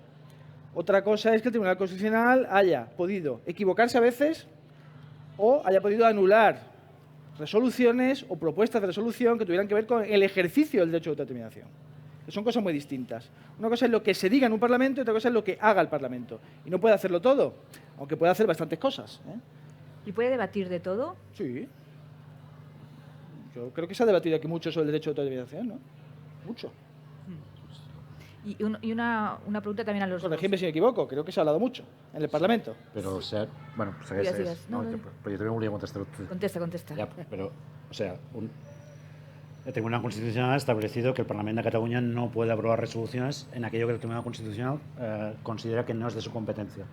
Otra cosa es que el Tribunal Constitucional haya podido equivocarse a veces o haya podido anular resoluciones o propuestas de resolución que tuvieran que ver con el ejercicio del derecho de autodeterminación. Son cosas muy distintas. Una cosa es lo que se diga en un Parlamento y otra cosa es lo que haga el Parlamento. Y no puede hacerlo todo, aunque puede hacer bastantes cosas, ¿eh? ¿Y puede debatir de todo? Sí. Yo creo que se ha debatido aquí mucho sobre el derecho de autodeterminación, ¿no? Mucho. Y una pregunta también a los dos. Corregidme si me equivoco, creo que se ha hablado mucho en el Parlamento. Pero, o sea, bueno, Digues, digues. no, No, no. pero yo también volia contestar. Contesta. Ya, pero, o sea, el Tribunal Constitucional ha establecido que el Parlamento de Cataluña no puede aprobar resoluciones en aquello que el Tribunal Constitucional considera que no es de su competencia.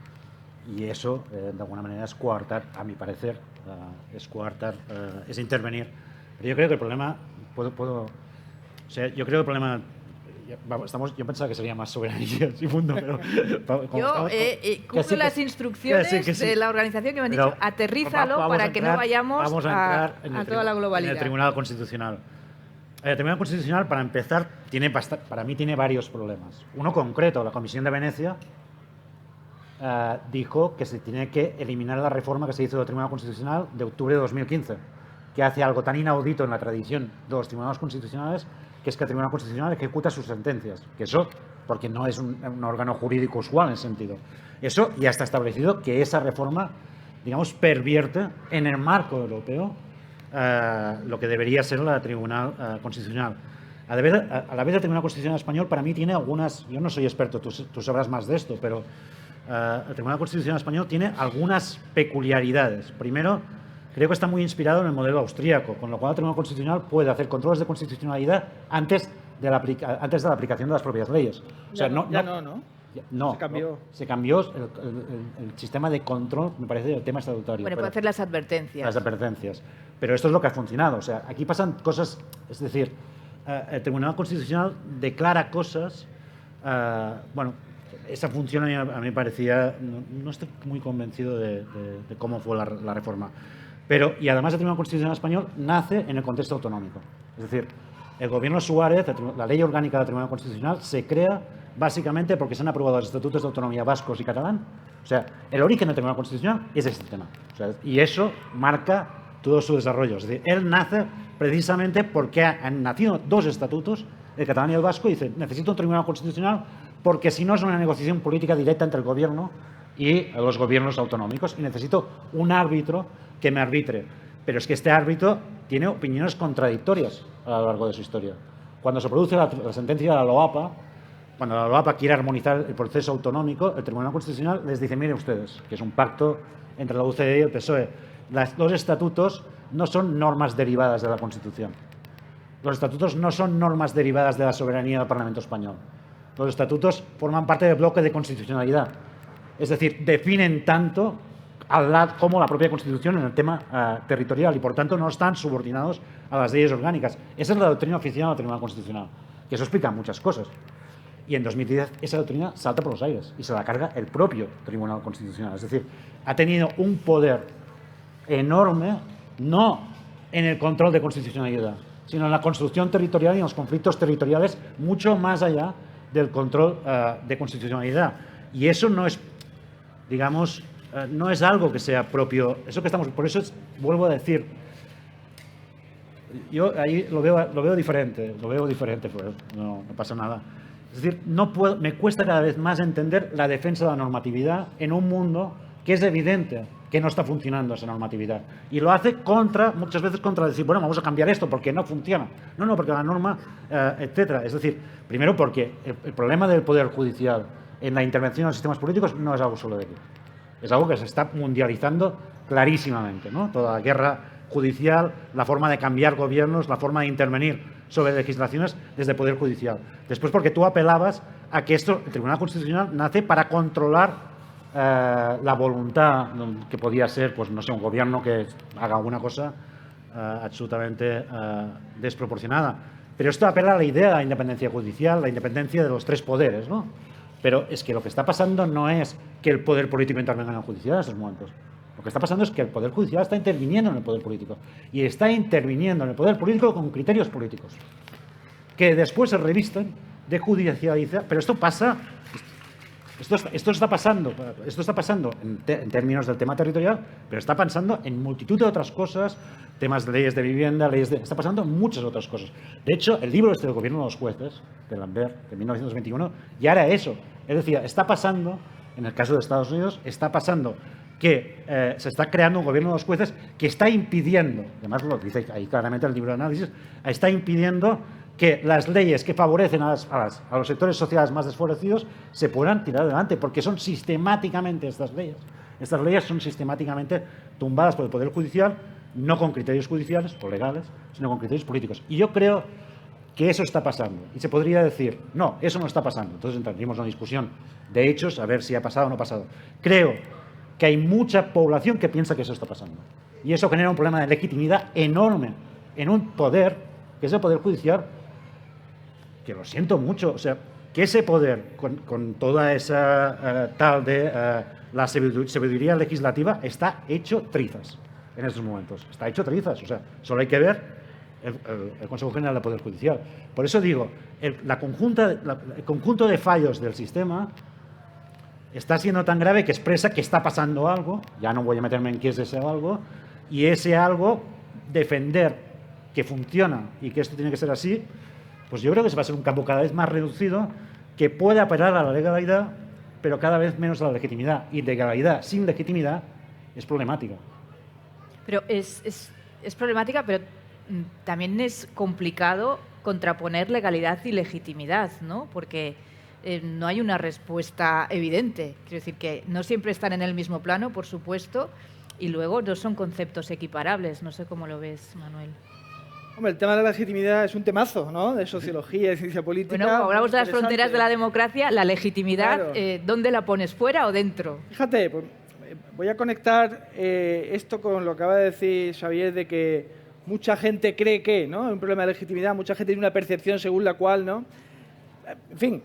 Y eso, de alguna manera, es coartar, a mi parecer, es intervenir. Pero yo creo que el problema, o sea, yo creo que el problema, yo pensaba que sería más soberanía, sin fondo, pero... Yo cumplo las instrucciones de la organización que me han dicho, aterrízalo para que no vayamos a toda la globalidad. En el Tribunal Constitucional. El Tribunal Constitucional, para empezar, para mí tiene varios problemas. Uno concreto, la Comisión de Venecia dijo que se tiene que eliminar la reforma que se hizo del Tribunal Constitucional de octubre de 2015, que hace algo tan inaudito en la tradición de los tribunales constitucionales, que es que el Tribunal Constitucional ejecuta sus sentencias. Que eso, porque no es un órgano jurídico usual en ese sentido. Eso ya está establecido, que esa reforma, digamos, pervierte en el marco europeo lo que debería ser la Tribunal Constitucional. A la vez el Tribunal Constitucional español, para mí, tiene algunas... Yo no soy experto, tú sabrás más de esto, pero el Tribunal Constitucional español tiene algunas peculiaridades. Primero, creo que está muy inspirado en el modelo austríaco, con lo cual el Tribunal Constitucional puede hacer controles de constitucionalidad antes de la aplicación de las propias leyes. O sea, ¿no? No, se cambió el sistema de control, me parece, del tema estatutario. Bueno, puede hacer las advertencias. Las advertencias. Pero esto es lo que ha funcionado. O sea, aquí pasan cosas, es decir, el Tribunal Constitucional declara cosas, bueno, esa función a mí me parecía, no estoy muy convencido de cómo fue la reforma. Pero, y además el Tribunal Constitucional español nace en el contexto autonómico. Es decir, el gobierno Suárez, la ley orgánica del Tribunal Constitucional, se crea básicamente porque se han aprobado los estatutos de autonomía vascos y catalán. O sea, el origen del Tribunal Constitucional es este tema. O sea, y eso marca todo su desarrollo. Es decir, él nace precisamente porque han nacido dos estatutos, el catalán y el vasco, y dice, necesito un Tribunal Constitucional porque si no es una negociación política directa entre el gobierno y los gobiernos autonómicos, y necesito un árbitro que me arbitre. Pero es que este árbitro tiene opiniones contradictorias a lo largo de su historia. Cuando se produce la sentencia de la LOAPA, cuando la LOAPA quiere armonizar el proceso autonómico, el Tribunal Constitucional les dice, miren ustedes, que es un pacto entre la UCD y el PSOE, los estatutos no son normas derivadas de la Constitución. Los estatutos no son normas derivadas de la soberanía del Parlamento español. Los estatutos forman parte del bloque de constitucionalidad. Es decir, definen tanto como la propia Constitución en el tema territorial y, por tanto, no están subordinados a las leyes orgánicas. Esa es la doctrina oficial del Tribunal Constitucional, que eso explica muchas cosas. Y en 2010 esa doctrina salta por los aires y se la carga el propio Tribunal Constitucional. Es decir, ha tenido un poder enorme, no en el control de constitucionalidad, sino en la construcción territorial y en los conflictos territoriales, mucho más allá del control de constitucionalidad. Y eso no es, digamos, no es algo que sea propio. Eso que estamos, por eso vuelvo a decir, yo ahí lo veo diferente, pues no pasa nada. Es decir, me cuesta cada vez más entender la defensa de la normatividad en un mundo que es evidente que no está funcionando esa normatividad. Y lo hace muchas veces contra decir, bueno, vamos a cambiar esto porque no funciona. No, porque la norma, etcétera. Es decir, primero porque el problema del Poder Judicial en la intervención en los sistemas políticos no es algo solo de aquí. Es algo que se está mundializando clarísimamente, ¿no? Toda la guerra judicial, la forma de cambiar gobiernos, la forma de intervenir sobre legislaciones desde el Poder Judicial. Después porque tú apelabas a que el Tribunal Constitucional nace para controlar la voluntad que podía ser, pues no sé, un gobierno que haga alguna cosa absolutamente desproporcionada. Pero esto apela a la idea de la independencia judicial, la independencia de los tres poderes, ¿no? Pero es que lo que está pasando no es que el poder político intervenga en el judicial en estos momentos. Lo que está pasando es que el poder judicial está interviniendo en el poder político. Y está interviniendo en el poder político con criterios políticos, que después se revisten de judicializar. Pero esto pasa Esto está pasando en términos del tema territorial, pero está pasando en multitud de otras cosas, temas de leyes de vivienda, está pasando en muchas otras cosas. De hecho, el libro del gobierno de los jueces, de Lambert, de 1921, ya era eso. Es decir, está pasando, en el caso de Estados Unidos, está pasando que se está creando un gobierno de los jueces que está impidiendo, además lo dice ahí claramente el libro de análisis, está impidiendo que las leyes que favorecen a los sectores sociales más desfavorecidos se puedan tirar adelante, porque son sistemáticamente estas leyes son sistemáticamente tumbadas por el Poder Judicial, no con criterios judiciales o legales, sino con criterios políticos. Y yo creo que eso está pasando. Y se podría decir, no, eso no está pasando. Entonces entraríamos en una discusión de hechos, a ver si ha pasado o no ha pasado. Creo que hay mucha población que piensa que eso está pasando. Y eso genera un problema de legitimidad enorme en un poder, que es el Poder Judicial, que lo siento mucho, o sea, que ese poder, con toda esa la sabiduría legislativa, está hecho trizas en estos momentos. Está hecho trizas, o sea, solo hay que ver el Consejo General del Poder Judicial. Por eso digo, el conjunto de fallos del sistema está siendo tan grave que expresa que está pasando algo, ya no voy a meterme en qué es ese algo, y ese algo, defender que funciona y que esto tiene que ser así, pues yo creo que se va a ser un campo cada vez más reducido que puede apelar a la legalidad, pero cada vez menos a la legitimidad. Y legalidad sin legitimidad es problemática. Pero es problemática, pero también es complicado contraponer legalidad y legitimidad, ¿no? Porque no hay una respuesta evidente. Quiero decir que no siempre están en el mismo plano, por supuesto, y luego no son conceptos equiparables. No sé cómo lo ves, Manuel. Hombre, el tema de la legitimidad es un temazo, ¿no? De sociología y ciencia política. Bueno, como hablamos de las fronteras de la democracia, la legitimidad, claro. ¿Dónde la pones? ¿Fuera o dentro? Fíjate, pues, voy a conectar esto con lo que acaba de decir Xavier de que mucha gente cree que, ¿no? Hay un problema de legitimidad, mucha gente tiene una percepción según la cual, ¿no? En fin,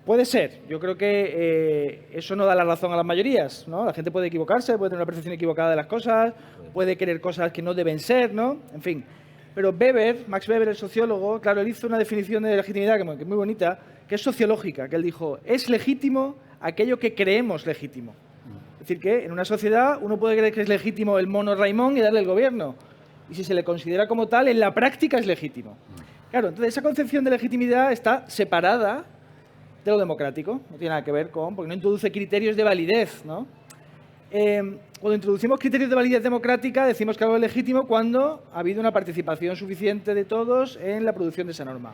puede ser. Yo creo que eso no da la razón a las mayorías, ¿no? La gente puede equivocarse, puede tener una percepción equivocada de las cosas, puede querer cosas que no deben ser, ¿no? En fin. Pero Max Weber, el sociólogo, claro, él hizo una definición de legitimidad que es muy bonita, que es sociológica, que él dijo, es legítimo aquello que creemos legítimo. Es decir, que en una sociedad uno puede creer que es legítimo el mono Raimón y darle el gobierno. Y si se le considera como tal, en la práctica es legítimo. Claro, entonces esa concepción de legitimidad está separada de lo democrático, no tiene nada que ver con, porque no introduce criterios de validez, ¿no? Cuando introducimos criterios de validez democrática, decimos que algo es legítimo cuando ha habido una participación suficiente de todos en la producción de esa norma.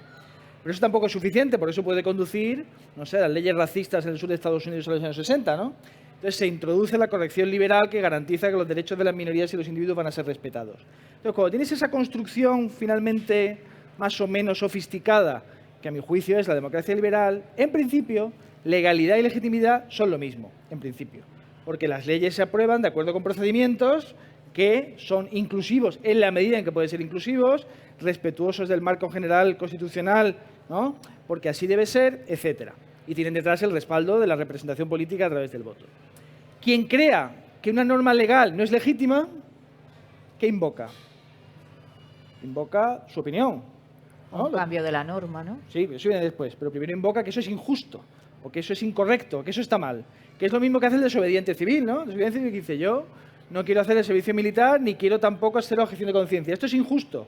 Pero eso tampoco es suficiente, por eso puede conducir, no sé, a las leyes racistas en el sur de Estados Unidos en los años 60, ¿no? Entonces se introduce la corrección liberal que garantiza que los derechos de las minorías y los individuos van a ser respetados. Entonces, cuando tienes esa construcción finalmente más o menos sofisticada, que a mi juicio es la democracia liberal, en principio, legalidad y legitimidad son lo mismo, en principio. Porque las leyes se aprueban de acuerdo con procedimientos que son inclusivos en la medida en que pueden ser inclusivos, respetuosos del marco general constitucional, ¿no? Porque así debe ser, etcétera. Y tienen detrás el respaldo de la representación política a través del voto. Quien crea que una norma legal no es legítima, ¿qué invoca? Invoca su opinión, ¿no? Un cambio de la norma, ¿no? Sí, eso viene después, pero primero invoca que eso es injusto, o que eso es incorrecto, que eso está mal. Que es lo mismo que hace el desobediente civil, ¿no? El desobediente civil que dice, yo no quiero hacer el servicio militar, ni quiero tampoco hacer la objeción de conciencia. Esto es injusto.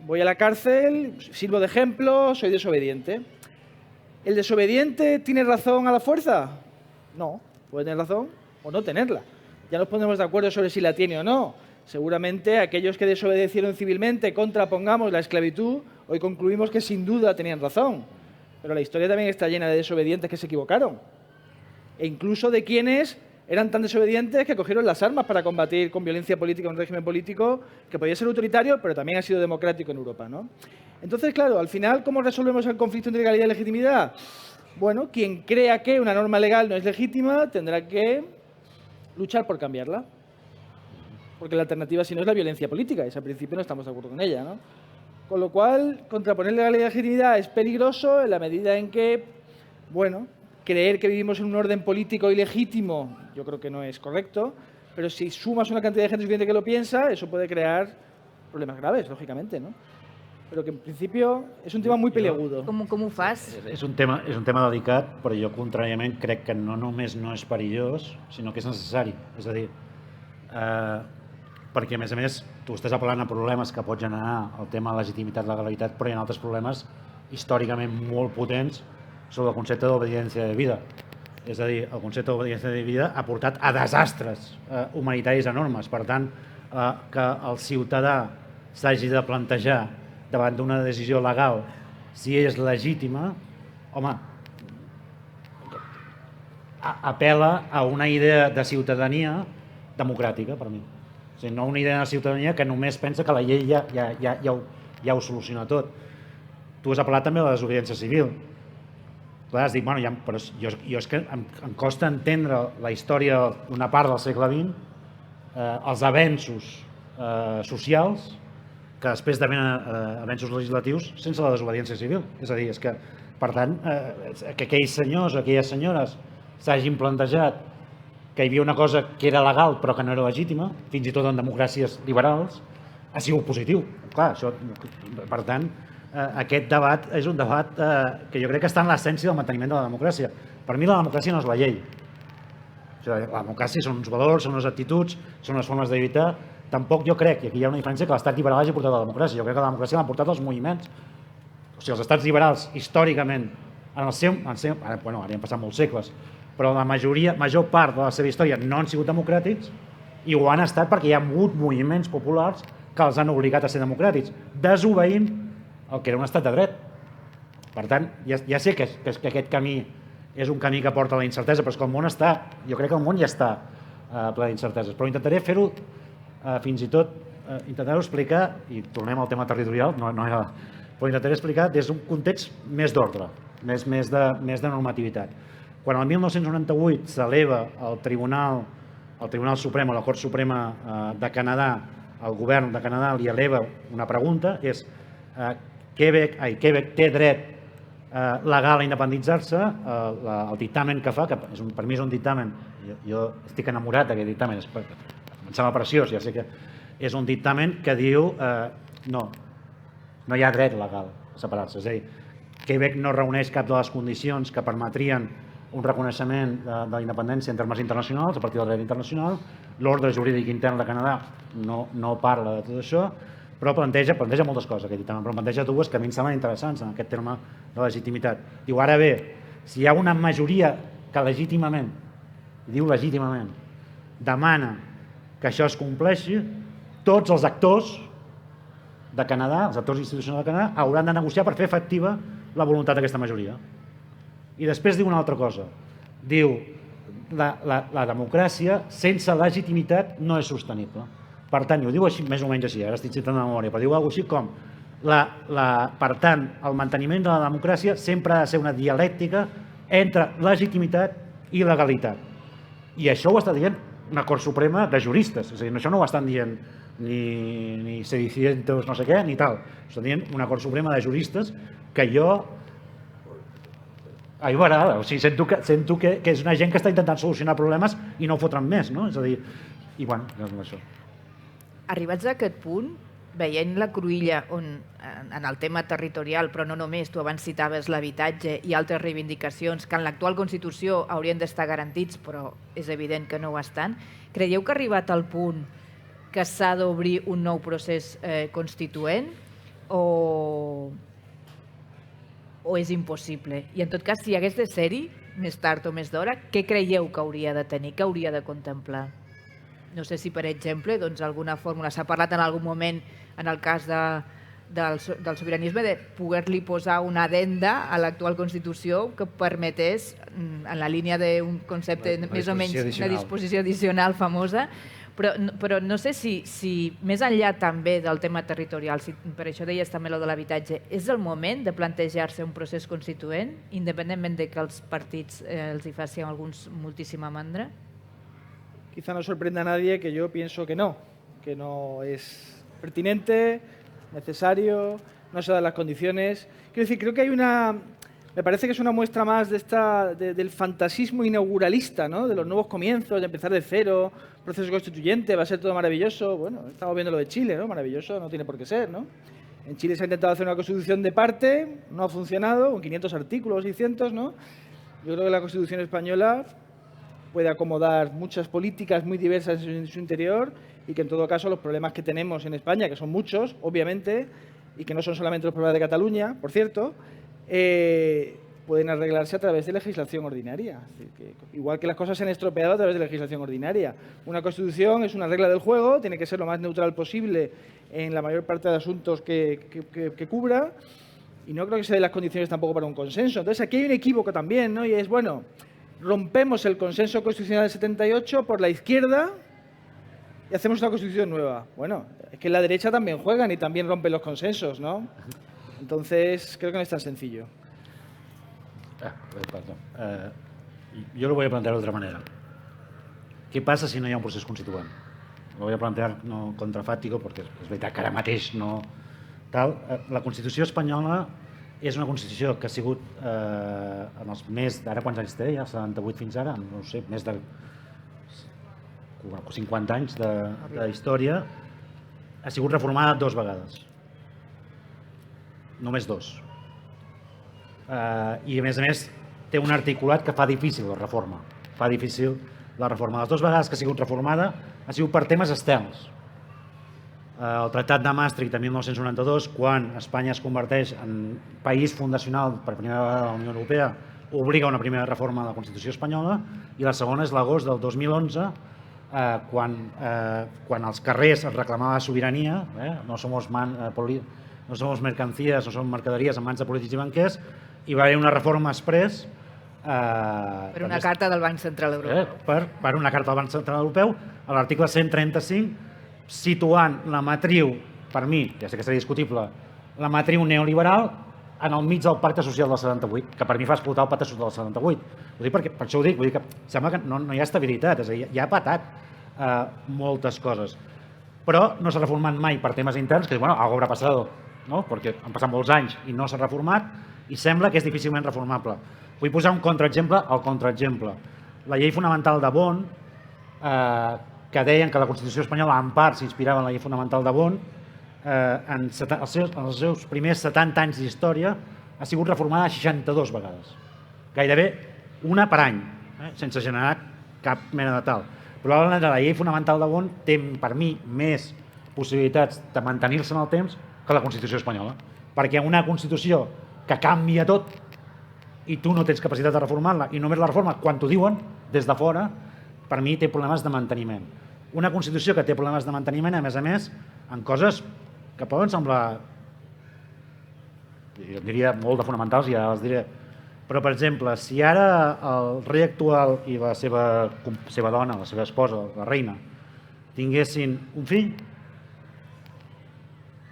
Voy a la cárcel, sirvo de ejemplo, soy desobediente. ¿El desobediente tiene razón a la fuerza? No, puede tener razón o no tenerla. Ya nos ponemos de acuerdo sobre si la tiene o no. Seguramente aquellos que desobedecieron civilmente contrapongamos la esclavitud, hoy concluimos que sin duda tenían razón. Pero la historia también está llena de desobedientes que se equivocaron. E incluso de quienes eran tan desobedientes que cogieron las armas para combatir con violencia política un régimen político que podía ser autoritario, pero también ha sido democrático en Europa, ¿no? Entonces, claro, al final, ¿cómo resolvemos el conflicto entre legalidad y legitimidad? Bueno, quien crea que una norma legal no es legítima tendrá que luchar por cambiarla. Porque la alternativa, si no, es la violencia política, y al principio no estamos de acuerdo con ella, ¿no? Con lo cual, contraponer legalidad y legitimidad es peligroso en la medida en que, bueno, creer que vivimos en un orden político ilegítimo, yo creo que no es correcto, pero si sumas una cantidad de gente suficiente que lo piensa, eso puede crear problemas graves, lógicamente, ¿no? pero que en principio és un tema muy peleagudo. Com ho fas? És un tema delicat, però jo contràriament crec que no només no és perillós, sinó que és necessari. És a dir, perquè a més tu estàs apel·lant a problemes que pot generar el tema de legitimitat, legalitat, però hi ha altres problemes històricament molt potents sobre el concepte d'obediència de vida. És a dir, el concepte d'obediència de vida ha portat a desastres humanitaris enormes. Per tant, que el ciutadà s'hagi de plantejar davant d'una decisió legal si és legítima, home, apel·la a una idea de ciutadania democràtica, per mi. O sigui, no una idea de ciutadania que només pensa que la llei ja ho soluciona tot. Tu has apel·lat també a la desobediència civil. Clar, has dit, bueno, però jo és que em costa entendre la història d'una part del segle XX, els avenços socials, que després d'haver avenços legislatius sense la desobediència civil. És a dir, és que, per tant, que aquells senyors o aquelles senyores s'hagin plantejat que hi havia una cosa que era legal però que no era legítima, fins i tot en democràcies liberals, ha sigut positiu. Clar, això, per tant, aquest debat és un debat que jo crec que està en l'essència del manteniment de la democràcia. Per mi la democràcia no és la llei. La democràcia són uns valors, són unes actituds, són unes formes de lluitar. Tampoc jo crec, i aquí hi ha una diferència, que l'estat liberal hagi portat la democràcia. Jo crec que la democràcia l'han portat els moviments. O sigui, els estats liberals, històricament, ara hi han passat molts segles, però la major part de la seva història no han sigut democràtics i ho han estat perquè hi ha hagut moviments populars que els han obligat a ser democràtics, desobeint el que era un estat de dret. Per tant, ja sé que aquest camí és un camí que porta a la incertesa, però és que el món jo crec que el món ja està ple d'incerteses, però intentaré fer-ho fins i tot, intentaré explicar, i tornem al tema territorial, però intentaré explicar des d'un context més d'ordre, més de normativitat. Quan el 1998 s'eleva al Tribunal Suprem o la Cort Suprema de Canadà, el govern de Canadà li eleva una pregunta, és Quebec té dret legal a independitzar-se, el dictamen que fa, que per mi és un dictamen, jo estic enamorat d'aquest dictamen, em sembla preciós, ja sé que és un dictamen que diu no hi ha dret legal a separar-se, és a dir, Quebec no reuneix cap de les condicions que permetrien un reconeixement de la independència en termes internacionals, a partir del dret internacional. L'ordre jurídic intern de Canadà no parla de tot això, però planteja moltes coses, aquest dictamen, però planteja dues que a mi em semblen interessants en aquest terme de legitimitat. Diu, ara bé, si hi ha una majoria que legítimament, diu legítimament, demana que això es compleixi, tots els actors de Canadà, els actors institucionals de Canadà, hauran de negociar per fer efectiva la voluntat d'aquesta majoria. I després diu una altra cosa. Diu, la democràcia sense legitimitat no és sostenible. Per tant, ho diu així, més o menys així, ara estic citant de memòria, però diu alguna cosa així com per tant, el manteniment de la democràcia sempre ha de ser una dialèctica entre legitimitat i legalitat. I això ho està dient una Cort Suprema de juristes, és a dir, això no ho estan dient ni sedicientos no sé què, ni tal. Ho estan dient una Cort Suprema de juristes que jo o sigui, sento que és una gent que està intentant solucionar problemes i no fotran més, no? És a dir, i bueno, és això. Arribats a aquest punt, veient la cruïlla en el tema territorial, però no només, tu abans citaves l'habitatge i altres reivindicacions que en l'actual Constitució haurien d'estar garantits, però és evident que no ho estan, creieu que ha arribat al punt que s'ha d'obrir un nou procés constituent o és impossible? I en tot cas, si hagués de ser-hi, més tard o més d'hora, què creieu que hauria de tenir, què hauria de contemplar? No sé si, per exemple, alguna fórmula s'ha parlat en algun moment, en el cas del sobiranisme, de poder-li posar una addenda a l'actual Constitució que permetés, en la línia d'un concepte més o menys, una disposició addicional famosa, però no sé si més enllà també del tema territorial, per això deies també el de l'habitatge, és el moment de plantejar-se un procés constituent, independentment de que els partits els hi facin alguns moltíssima mandra? Quizá no sorprenda a nadie que yo pienso que no es pertinente, necesario, no se dan las condiciones. Quiero decir, creo que hay me parece que es una muestra más del fantasismo inauguralista, ¿no? De los nuevos comienzos, de empezar de cero, proceso constituyente, va a ser todo maravilloso. Bueno, estamos viendo lo de Chile, ¿no? Maravilloso no tiene por qué ser, ¿no? En Chile se ha intentado hacer una constitución de parte, no ha funcionado, con 500 artículos, 600, ¿no? Yo creo que la Constitución española puede acomodar muchas políticas muy diversas en su interior y que en todo caso los problemas que tenemos en España, que son muchos, obviamente, y que no son solamente los problemas de Cataluña, por cierto, pueden arreglarse a través de legislación ordinaria. Es decir, que igual que las cosas se han estropeado a través de legislación ordinaria. Una Constitución es una regla del juego, tiene que ser lo más neutral posible en la mayor parte de asuntos que cubra, y no creo que se den las condiciones tampoco para un consenso. Entonces, aquí hay un equívoco también, ¿no? Y es, bueno, rompemos el consenso constitucional del 78 por la izquierda y hacemos una constitución nueva. Bueno, es que en la derecha también juegan y también rompen los consensos, ¿no? Entonces, creo que no es tan sencillo. Perdó. Yo lo voy a plantear de otra manera. Què passa si no hi ha un procés constituent? Lo voy a plantear no contrafàctico, perquè és veritat que ara mateix no... La Constitució espanyola és una Constitució que ha sigut en els més... Ara quants anys té? Ja 78 fins ara? No sé, més de 50 anys de història. Ha sigut reformada 2 vegades. Només 2. I a més té un articulat que fa difícil la reforma. Fa difícil la reforma. Les 2 vegades que ha sigut reformada ha sigut per temes externs. El Tractat de Maastricht de 1992, quan Espanya es converteix en país fundacional per primera vegada de la Unió Europea, obliga una primera reforma de la Constitució espanyola, i la segona és l'agost del 2011, quan als carrers es reclamava sobirania, no som mercancías, no som mercaderies en mans de polítics i banquers, hi va haver una reforma express per una carta del Banc Central Europeu. Per una carta del Banc Central Europeu, a l'article 135, situant la matriu, per mi, ja sé que serà discutible, la matriu neoliberal en el mig del pacte social del 78, que per mi fa explotar el pacte social del 78. Ho dic perquè, per això ho dic, vull dir que sembla que no hi ha estabilitat, és a dir, ja ha patat moltes coses. Però no s'ha reformat mai per temes interns, que bueno, algo haurà passat, no? Perquè han passat molts anys i no s'ha reformat i sembla que és difícilment reformable. Vull posar un contraexemple al contraexemple. La llei fonamental de Bonn, que deien que la Constitució espanyola en part s'inspirava en la llei fonamental de Bonn, en els seus primers 70 anys d'història ha sigut reformada 62 vegades. Gairebé una per any, sense generar cap mena de tal. Probablement la llei fonamental de Bonn té, per mi, més possibilitats de mantenir-se en el temps que la Constitució espanyola. Perquè una Constitució que canvia tot i tu no tens capacitat de reformar-la i només la reforma quan t'ho diuen des de fora, per mi té problemes de manteniment. Una Constitució que té problemes de manteniment, a més, en coses que poden semblar, jo diria, molt de fonamentals, ja els diré. Però, per exemple, si ara el rei actual i la seva dona, la seva esposa, la reina, tinguessin un fill,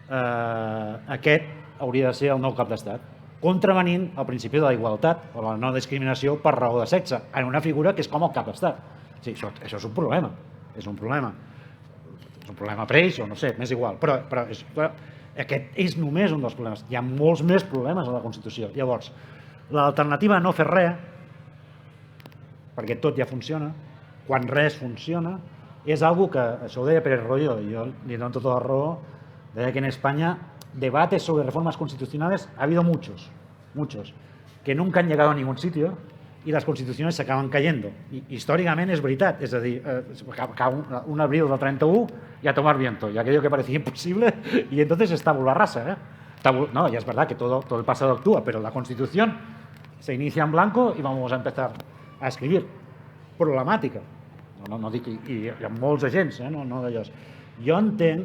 aquest hauria de ser el nou cap d'estat, contravenint el principi de la igualtat o la no discriminació per raó de sexe, en una figura que és com el cap d'estat. Sí, això és un problema, és un problema per ells, o no sé, m'és igual, però aquest és només un dels problemes. Hi ha molts més problemes a la Constitució. Llavors, l'alternativa a no fer res, perquè tot ja funciona, quan res funciona, és algo que, això ho deia Pérez Royo, i jo li dono tota la raó, deia que en España debates sobre reformas constitucionales ha habido muchos, que nunca han llegado a ningún sitio y las constituciones se acaban cayendo. I històricament és veritat, és a dir, un abril del 31 y a tomar viento, y aquello que parecía imposible, y entonces es tabula rasa. No, ya es verdad que todo el pasado actúa, pero la Constitución se inicia en blanco y vamos a empezar a escribir. Problemàtica. No dic, i hi ha molts agents, no d'allò. Jo entenc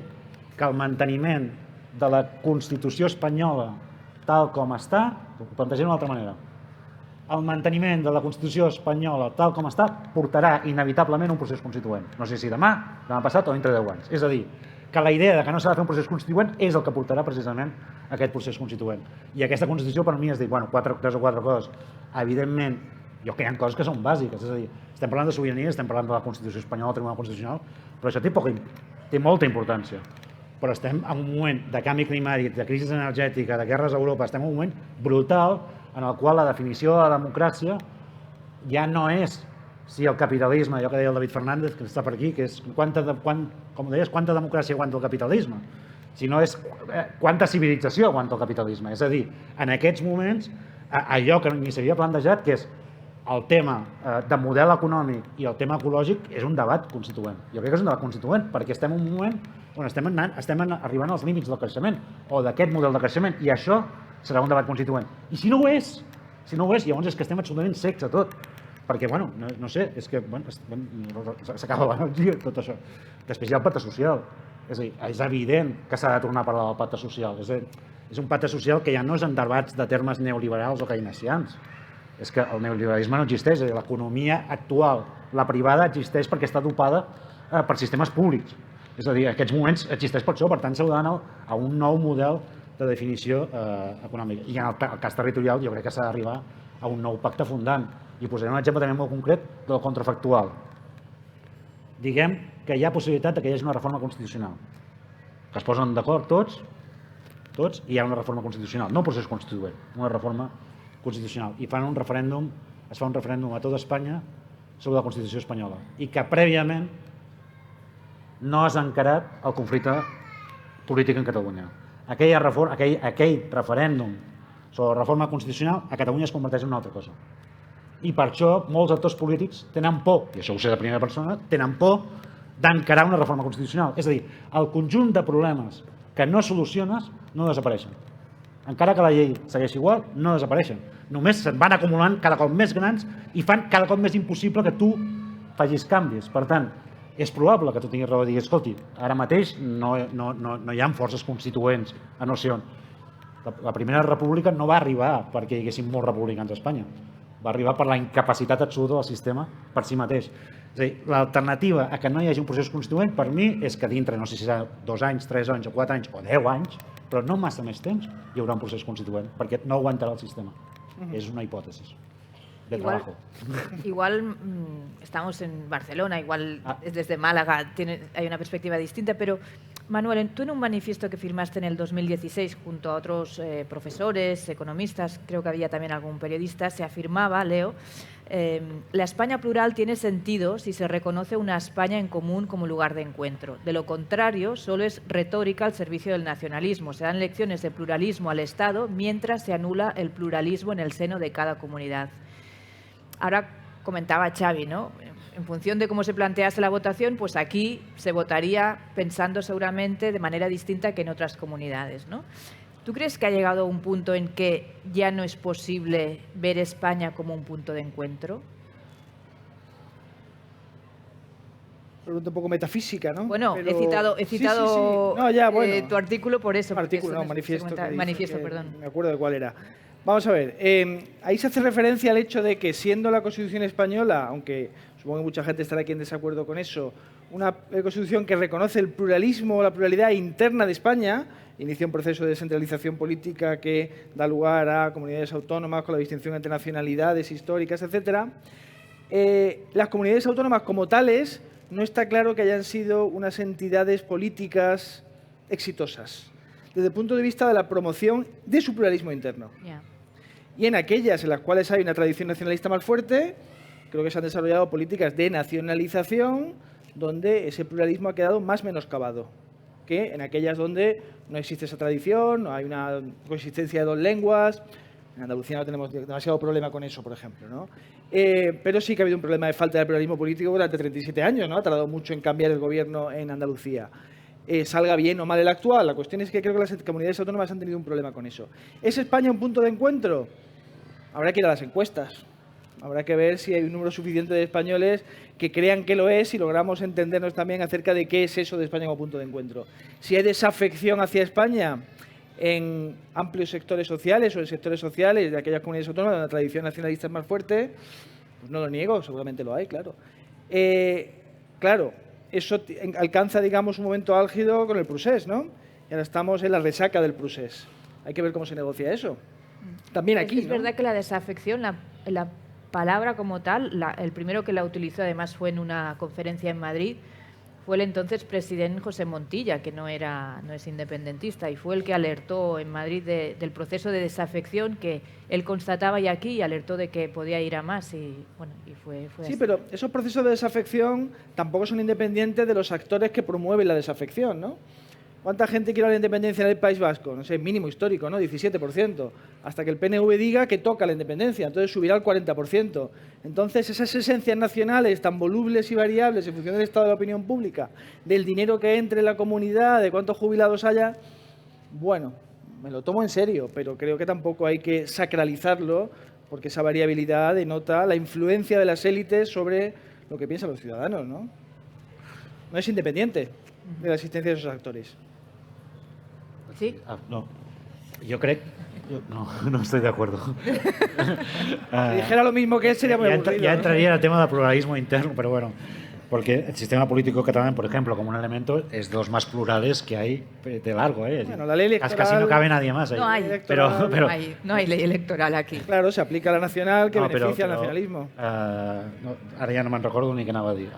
que el manteniment de la Constitució espanyola tal com està, ho plantegem d'una altra manera, el manteniment de la Constitució espanyola tal com està portarà inevitablement un procés constituent. No sé si demà passat o dintre de 10 anys. És a dir, que la idea de que no s'ha de fer un procés constituent és el que portarà precisament aquest procés constituent. I aquesta Constitució per mi és dir, bueno, 3 o 4 coses. Evidentment, jo que hi ha coses que són bàsiques, és a dir, estem parlant de sobirania, estem parlant de la Constitució espanyola, el Tribunal Constitucional, però això té molta importància. Però estem en un moment de canvi climàtic, de crisi energètica, de guerres a Europa, estem en un moment brutal en el qual la definició de la democràcia ja no és si el capitalisme, allò que deia el David Fernández, que està per aquí, que és, com deies, quanta democràcia aguanta el capitalisme? sinó és quanta civilització aguanta el capitalisme. És a dir, en aquests moments, allò que ni s'havia plantejat, que és el tema de model econòmic i el tema ecològic, és un debat constituent. Jo crec que és un debat constituent, perquè estem en un moment on estem arribant als límits del creixement o d'aquest model de creixement, i això serà un debat constituent. I si no ho és, llavors és que estem absolutament secs a tot. Perquè, bueno, no sé, és que s'acaba l'energia, tot això. Després hi ha el pacte social. És a dir, és evident que s'ha de tornar a parlar del pacte social. És un pacte social que ja no és en debats de termes neoliberals o keynesians. És que el neoliberalisme no existeix. L'economia actual, la privada, existeix perquè està dopada per sistemes públics. És a dir, en aquests moments existeix per això, per tant s'ha d'anar a un nou model de definició econòmica. I en el cas territorial jo crec que s'ha d'arribar a un nou pacte fundant. I posarem un exemple també molt concret del contrafactual. Diguem que hi ha possibilitat que hi hagi una reforma constitucional. Que es posen d'acord tots, i hi ha una reforma constitucional. No un procés constituent, una reforma constitucional. I fan un referèndum, es fa un referèndum a tota Espanya sobre la Constitució espanyola. I que prèviament no has encarat el conflicte polític en Catalunya. Aquell referèndum sobre la reforma constitucional a Catalunya es converteix en una altra cosa. I per això molts actors polítics tenen por, i això ho sé de primera persona, tenen por d'encarar una reforma constitucional. És a dir, el conjunt de problemes que no soluciones no desapareixen. Encara que la llei segueix igual, no desapareixen. Només se'n van acumulant cada cop més grans i fan cada cop més impossible que tu facis canvis. Per tant, és probable que tu tinguis raó de dir, escolti, ara mateix no hi ha forces constituents a no sé on. La Primera República no va arribar perquè hi haguessin molts republicans a Espanya. Va arribar per la incapacitat absoluta del sistema per si mateix. És a dir, l'alternativa a que no hi hagi un procés constituent, per mi, és que dintre, no sé si serà 2 anys, 3 anys, o 4 anys, o 10 anys, però no massa més temps, hi haurà un procés constituent, perquè no aguantarà el sistema. És una hipòtesi. De trabajo. Igual estamos en Barcelona, igual desde Málaga hay una perspectiva distinta, pero Manuel, tú en un manifiesto que firmaste en el 2016 junto a otros profesores, economistas, creo que había también algún periodista, se afirmaba, leo, la España plural tiene sentido si se reconoce una España en común como lugar de encuentro. De lo contrario, solo es retórica al servicio del nacionalismo. Se dan lecciones de pluralismo al Estado mientras se anula el pluralismo en el seno de cada comunidad. Ahora comentaba Xavi, ¿no? En función de cómo se plantease la votación, pues aquí se votaría pensando seguramente de manera distinta que en otras comunidades, ¿no? ¿Tú crees que ha llegado un punto en que ya no es posible ver España como un punto de encuentro? Pregunta un poco metafísica, ¿no? Bueno, pero... he citado No, ya, bueno. tu artículo por eso. Manifiesto. Manifiesto, perdón. Me acuerdo de cuál era. Vamos a ver, ahí se hace referencia al hecho de que siendo la Constitución española, aunque supongo que mucha gente estará aquí en desacuerdo con eso, una Constitución que reconoce el pluralismo, la pluralidad interna de España, inicia un proceso de descentralización política que da lugar a comunidades autónomas con la distinción entre nacionalidades históricas, etcétera. Las comunidades autónomas como tales no está claro que hayan sido unas entidades políticas exitosas desde el punto de vista de la promoción de su pluralismo interno. Yeah. Y en aquellas en las cuales hay una tradición nacionalista más fuerte, creo que se han desarrollado políticas de nacionalización donde ese pluralismo ha quedado más menoscabado que en aquellas donde no existe esa tradición, no hay una coexistencia de 2 lenguas. En Andalucía no tenemos demasiado problema con eso, por ejemplo, ¿no? Pero sí que ha habido un problema de falta de pluralismo político durante 37 años, ¿no? Ha tardado mucho en cambiar el gobierno en Andalucía. Salga bien o mal el actual, la cuestión es que creo que las comunidades autónomas han tenido un problema con eso. ¿Es España un punto de encuentro? Habrá que ir a las encuestas. Habrá que ver si hay un número suficiente de españoles que crean que lo es y logramos entendernos también acerca de qué es eso de España como punto de encuentro. Si hay desafección hacia España en amplios sectores sociales o en sectores sociales de aquellas comunidades autónomas donde la tradición nacionalista es más fuerte, pues no lo niego, seguramente lo hay, claro. Claro, eso alcanza, digamos, un momento álgido con el procés, ¿no? Y ahora estamos en la resaca del procés. Hay que ver cómo se negocia eso. También aquí, es verdad que la desafección, la palabra como tal, el primero que la utilizó además fue en una conferencia en Madrid, fue el entonces presidente José Montilla, que no es independentista, y fue el que alertó en Madrid del proceso de desafección que él constataba y aquí y alertó de que podía ir a más y bueno, y fue sí, así. Pero esos procesos de desafección tampoco son independientes de los actores que promueven la desafección, ¿no? ¿Cuánta gente quiere la independencia en el País Vasco? No sé, mínimo histórico, ¿no? 17%. Hasta que el PNV diga que toca la independencia, entonces subirá al 40%. Entonces, esas esencias nacionales tan volubles y variables en función del estado de la opinión pública, del dinero que entre en la comunidad, de cuántos jubilados haya, bueno, me lo tomo en serio, pero creo que tampoco hay que sacralizarlo, porque esa variabilidad denota la influencia de las élites sobre lo que piensan los ciudadanos, ¿no? No es independiente de la existencia de esos actores. Sí? No, jo crec... No estoy de acuerdo. Si dijera lo mismo que él sería muy aburrido. Ya ¿no? entraría en el tema del pluralismo interno, pero bueno, porque el sistema político catalán, por ejemplo, como un elemento, es de los más plurales que hay de largo. Bueno, la ley electoral... Casi no cabe nadie más ahí. No hay. Pero, No hay ley electoral aquí. Claro, se aplica la nacional que no, beneficia però, al nacionalismo. No, ara ja no me'n recordo ni què anava a dir.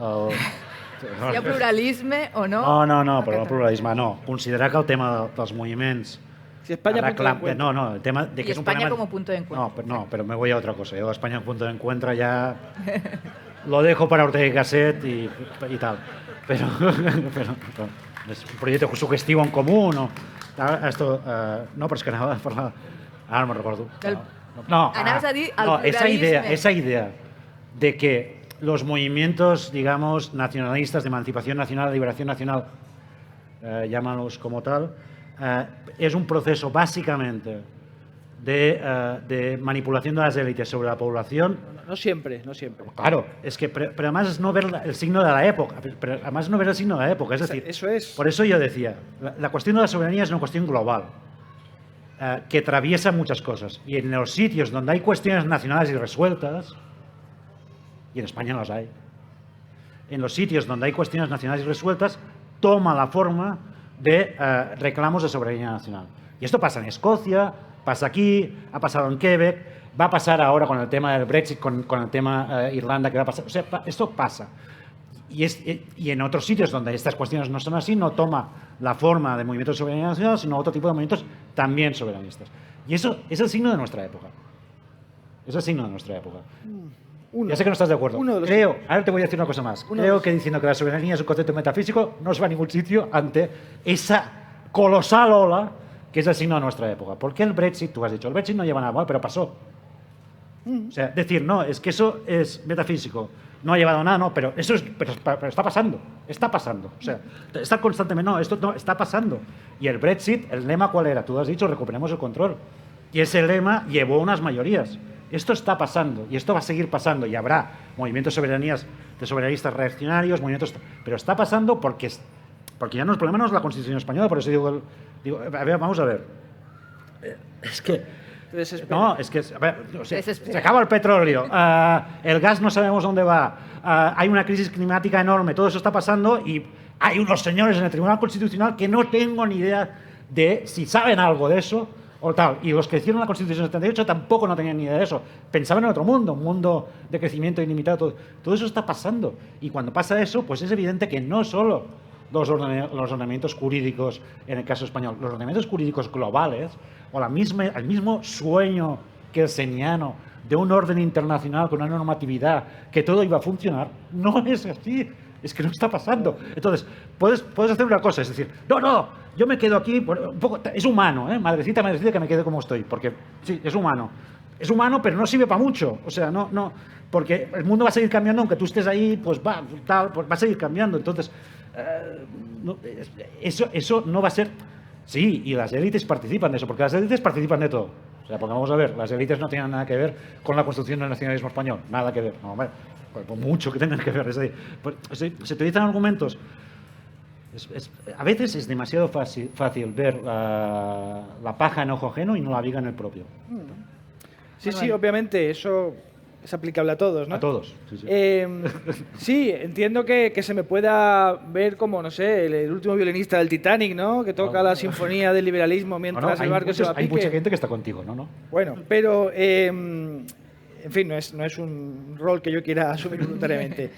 Si hi ha pluralisme o no? No, però el pluralisme no. Considerar que el tema dels moviments... Si España punto de encuentro. No, el tema de que Y es un España problema... como punto de encuentro. No, pero me voy a otra cosa. Yo España como punto de encuentro ya lo dejo para Ortega y Gasset y tal. Pero es un proyecto sugestivo en común. Esto, no, pero es que anava a parlar... Ara no me'n recordo. Anaves a dir el no, pluralisme. esa idea de que los movimientos, digamos, nacionalistas, de emancipación nacional, de liberación nacional, llámalos como tal, es un proceso básicamente de manipulación de las élites sobre la población. No siempre, no siempre. Claro, es que, pero además es no ver el signo de la época, pero además no ver el signo de la época, es decir, Eso es. por eso yo decía, la cuestión de la soberanía es una cuestión global, que atraviesa muchas cosas, y en los sitios donde hay cuestiones nacionales irresueltas, y en España las hay, en los sitios donde hay cuestiones nacionales irresueltas, toma la forma de reclamos de soberanía nacional. Y esto pasa en Escocia, pasa aquí, ha pasado en Quebec, va a pasar ahora con el tema del Brexit, con el tema Irlanda, que va a pasar. O sea, esto pasa. Y en otros sitios donde estas cuestiones no son así, no toma la forma de movimiento de soberanía nacional, sino otro tipo de movimientos también soberanistas. Y eso es el signo de nuestra época. Es el signo de nuestra época. Ya sé que no estás de acuerdo. Creo, ahora te voy a decir una cosa más. Creo que diciendo que la soberanía es un concepto metafísico no se va a ningún sitio ante esa colosal ola que es el signo de nuestra época. ¿Por qué el Brexit? Tú has dicho, el Brexit no lleva nada mal, pero pasó. O sea, decir, no, es que eso es metafísico, no ha llevado nada, no, pero eso pero está pasando, O sea, está constantemente, no, esto no, está pasando. Y el Brexit, el lema, ¿cuál era? Tú has dicho, recuperemos el control. Y ese lema llevó unas mayorías. Esto está pasando y esto va a seguir pasando y habrá movimientos de soberanistas reaccionarios, pero está pasando porque ya no, el problema no es la Constitución española, por eso digo a ver, vamos a ver. Es que no, es que a ver, o sea, se acaba el petróleo, el gas no sabemos dónde va, hay una crisis climática enorme, todo eso está pasando y hay unos señores en el Tribunal Constitucional que no tengo ni idea de si saben algo de eso o tal. Y los que hicieron la Constitución del 78 tampoco no tenían ni idea de eso. Pensaban en otro mundo, un mundo de crecimiento ilimitado. Todo eso está pasando. Y cuando pasa eso, pues es evidente que no solo los ordenamientos jurídicos, en el caso español, los ordenamientos jurídicos globales, o el mismo sueño kelseniano de un orden internacional con una normatividad que todo iba a funcionar, no es así. Es que no está pasando. Entonces, puedes hacer una cosa, es decir, no, yo me quedo aquí, un poco, es humano, madrecita, que me quede como estoy, porque sí, es humano. Es humano, pero no sirve para mucho. O sea, no, porque el mundo va a seguir cambiando, aunque tú estés ahí, pues va a seguir cambiando. Entonces, eso no va a ser... Sí, y las élites participan de eso, porque las élites participan de todo. O sea, porque vamos a ver, las élites no tienen nada que ver con la construcción del nacionalismo español, nada que ver. No, hombre, por mucho que tengan que ver. Es decir, se utilizan argumentos. A veces es demasiado fácil ver la paja en ojo ajeno y no la viga en el propio. Sí, obviamente, eso es aplicable a todos, ¿no? A todos, sí. Sí, entiendo que se me pueda ver como, no sé, el último violinista del Titanic, ¿no? Que toca la sinfonía del liberalismo mientras el barco se va a pique. Hay mucha gente que está contigo, ¿no? Bueno, pero, en fin, no es un rol que yo quiera asumir voluntariamente.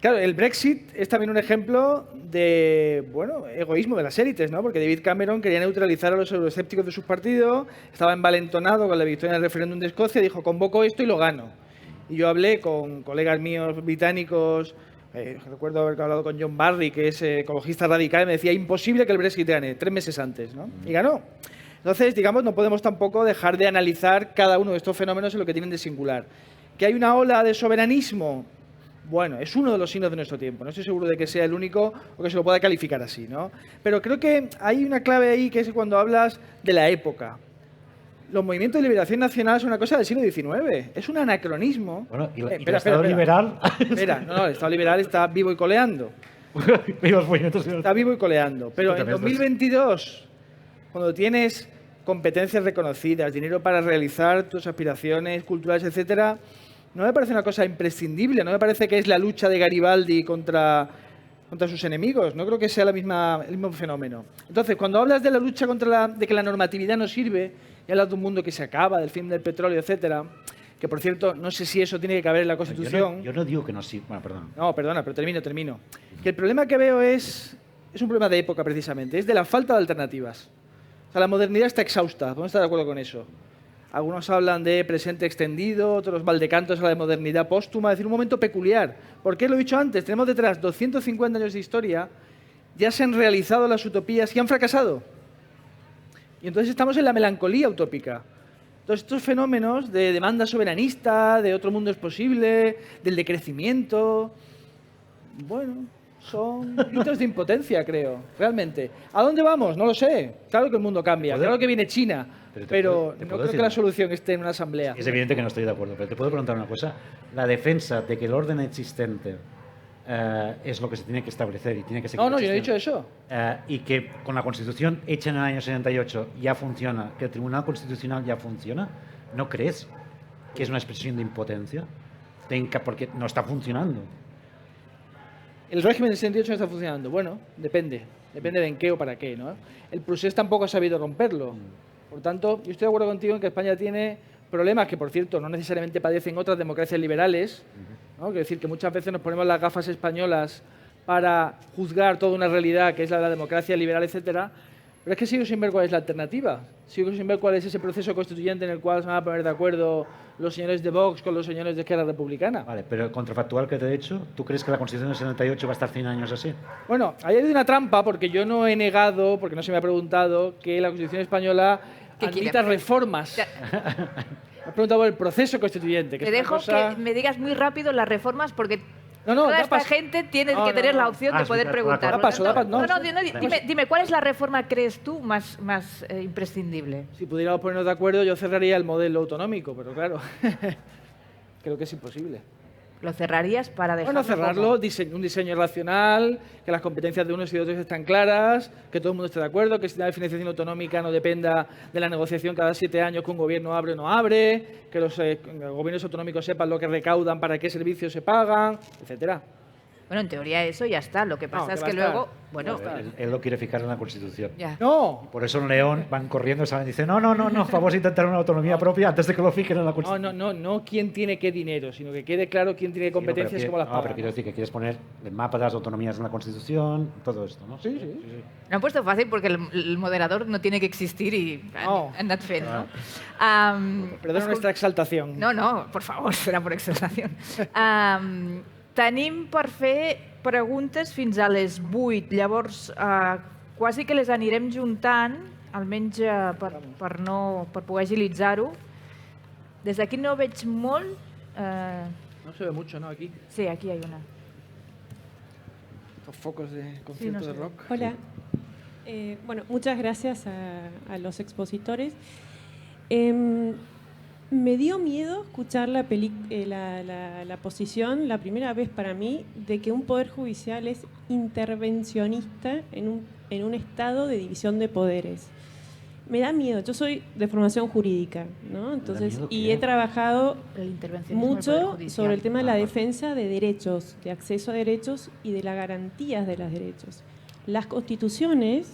Claro, el Brexit es también un ejemplo de, egoísmo de las élites, ¿no? Porque David Cameron quería neutralizar a los euroescépticos de su partido, estaba envalentonado con la victoria en el referéndum de Escocia, dijo, convoco esto y lo gano. Y yo hablé con colegas míos británicos Recuerdo haber hablado con John Barry, que es ecologista radical, y me decía, imposible que el Brexit gane, 3 meses antes, ¿no? Y ganó. Entonces, digamos, no podemos tampoco dejar de analizar cada uno de estos fenómenos en lo que tienen de singular. ¿Que hay una ola de soberanismo? Bueno, es uno de los signos de nuestro tiempo. No estoy seguro de que sea el único o que se lo pueda calificar así, ¿no? Pero creo que hay una clave ahí, que es cuando hablas de la época. Los movimientos de liberación nacional son una cosa del siglo XIX. Es un anacronismo. Bueno, y el Estado liberal... Espera, no, el Estado liberal está vivo y coleando. Está vivo y coleando. Pero en 2022, cuando tienes competencias reconocidas, dinero para realizar tus aspiraciones culturales, etcétera, no me parece una cosa imprescindible. No me parece que es la lucha de Garibaldi contra sus enemigos. No creo que sea el mismo fenómeno. Entonces, cuando hablas de la lucha de que la normatividad no sirve, y hablas de un mundo que se acaba, del fin del petróleo, etcétera, que por cierto, no sé si eso tiene que caber en la Constitución. Yo no digo que no sirva. Bueno, perdón. No, perdona, pero termino. Que el problema que veo es un problema de época, precisamente. Es de la falta de alternativas. O sea, la modernidad está exhausta. Podemos estar de acuerdo con eso. Algunos hablan de presente extendido, otros valdecantos a la de modernidad póstuma. Es decir, un momento peculiar. ¿Por qué lo he dicho antes? Tenemos detrás 250 años de historia, ya se han realizado las utopías y han fracasado. Y entonces estamos en la melancolía utópica. Entonces, estos fenómenos de demanda soberanista, de otro mundo es posible, del decrecimiento, bueno, son gritos de impotencia, creo, realmente. ¿A dónde vamos? No lo sé. Claro que el mundo cambia, claro que viene China, pero no creo que la solución esté en una asamblea. Es evidente que no estoy de acuerdo, pero te puedo preguntar una cosa. La defensa de que el orden existente es lo que se tiene que establecer y tiene que seguir No, yo no he dicho eso. Y que con la Constitución hecha en el año 78 ya funciona, que el Tribunal Constitucional ya funciona, ¿no crees que es una expresión de impotencia? Porque no está funcionando. El régimen del 78 no está funcionando. Bueno, depende de en qué o para qué, ¿no? El procés tampoco ha sabido romperlo. Por tanto, yo estoy de acuerdo contigo en que España tiene problemas que, por cierto, no necesariamente padecen otras democracias liberales, ¿no? Quiero decir que muchas veces nos ponemos las gafas españolas para juzgar toda una realidad que es la de la democracia liberal, etcétera, pero es que sigo sin ver cuál es la alternativa. Sigo sin ver cuál es ese proceso constituyente en el cual se van a poner de acuerdo los señores de Vox con los señores de Izquierda Republicana. Vale, pero el contrafactual que te he hecho, ¿tú crees que la Constitución del 78 va a estar 100 años así? Bueno, ahí hay una trampa, porque yo no he negado, porque no se me ha preguntado, que la Constitución española admita reformas. Me has preguntado por el proceso constituyente. Que te dejo que me digas muy rápido las reformas, porque toda esta gente tiene que tener la opción de poder preguntar. Dime, ¿cuál es la reforma, crees tú, más imprescindible? Si pudiéramos ponernos de acuerdo, yo cerraría el modelo autonómico, pero claro, creo que es imposible. ¿Lo cerrarías para dejarlo? Bueno, cerrarlo, un diseño racional, que las competencias de unos y de otros están claras, que todo el mundo esté de acuerdo, que si la financiación autonómica no dependa de la negociación cada 7 años que un gobierno abre o no abre, que los gobiernos autonómicos sepan lo que recaudan, para qué servicios se pagan, etcétera. Bueno, en teoría eso ya está. Lo que pasa es que luego... Bueno, él lo quiere fijar en la Constitución. Ya. No. Por eso en León van corriendo y dicen no, vamos a intentar una autonomía propia antes de que lo fijen en la Constitución. No quién tiene qué dinero, sino que quede claro quién tiene competencias y cómo las paga. Pero quiero decir que quieres poner el mapa de las autonomías en la Constitución, todo esto, ¿no? Sí. Lo han puesto fácil porque el moderador no tiene que existir y han anat fent, no? Perdona nuestra exaltación. No, por favor, serà per exaltació. Tenim per fer preguntes fins a les 8, llavors quasi que les anirem juntant, almenys per poder agilitzar-ho. Des d'aquí no veig molt. No se ve mucho, ¿no? Aquí. Sí, aquí hay una. Los focos de concierto de rock. Hola. Bueno, muchas gracias a los expositores. Me dio miedo escuchar la posición, la primera vez para mí, de que un poder judicial es intervencionista en un estado de división de poderes. Me da miedo. Yo soy de formación jurídica, ¿no? Entonces, y he trabajado mucho sobre el tema de la defensa de derechos, de acceso a derechos y de las garantías de los derechos. Las constituciones,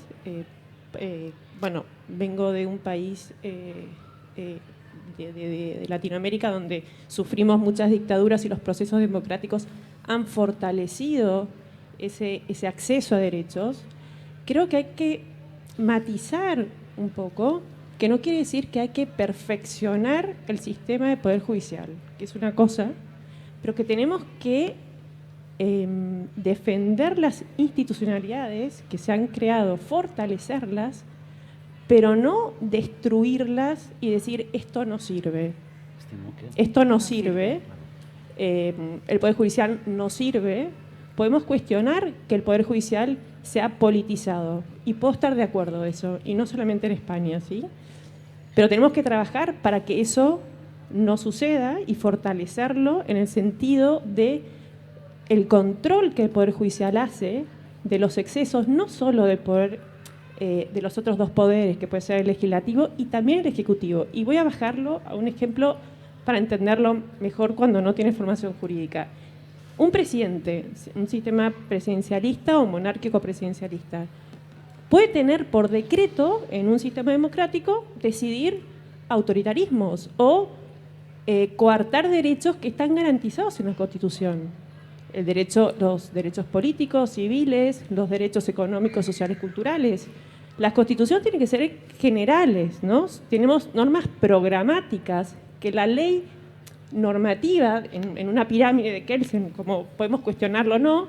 bueno, vengo de un país de Latinoamérica donde sufrimos muchas dictaduras y los procesos democráticos han fortalecido ese acceso a derechos. Creo que hay que matizar un poco, que no quiere decir que hay que perfeccionar el sistema de poder judicial, que es una cosa, pero que tenemos que defender las institucionalidades que se han creado, fortalecerlas, pero no destruirlas y decir esto no sirve. Esto no sirve, el Poder Judicial no sirve. Podemos cuestionar que el Poder Judicial sea politizado, y puedo estar de acuerdo en eso, y no solamente en España, ¿sí? Pero tenemos que trabajar para que eso no suceda y fortalecerlo en el sentido de el control que el Poder Judicial hace de los excesos, no solo del poder, de los otros dos poderes, que puede ser el legislativo y también el ejecutivo. Y voy a bajarlo a un ejemplo para entenderlo mejor cuando no tiene formación jurídica. Un presidente, un sistema presidencialista o monárquico presidencialista, puede tener por decreto en un sistema democrático decidir autoritarismos o coartar derechos que están garantizados en la Constitución. Los derechos políticos, civiles, los derechos económicos, sociales, culturales. Las constituciones tienen que ser generales, ¿no? Tenemos normas programáticas que la ley normativa, en una pirámide de Kelsen, como podemos cuestionarlo o no,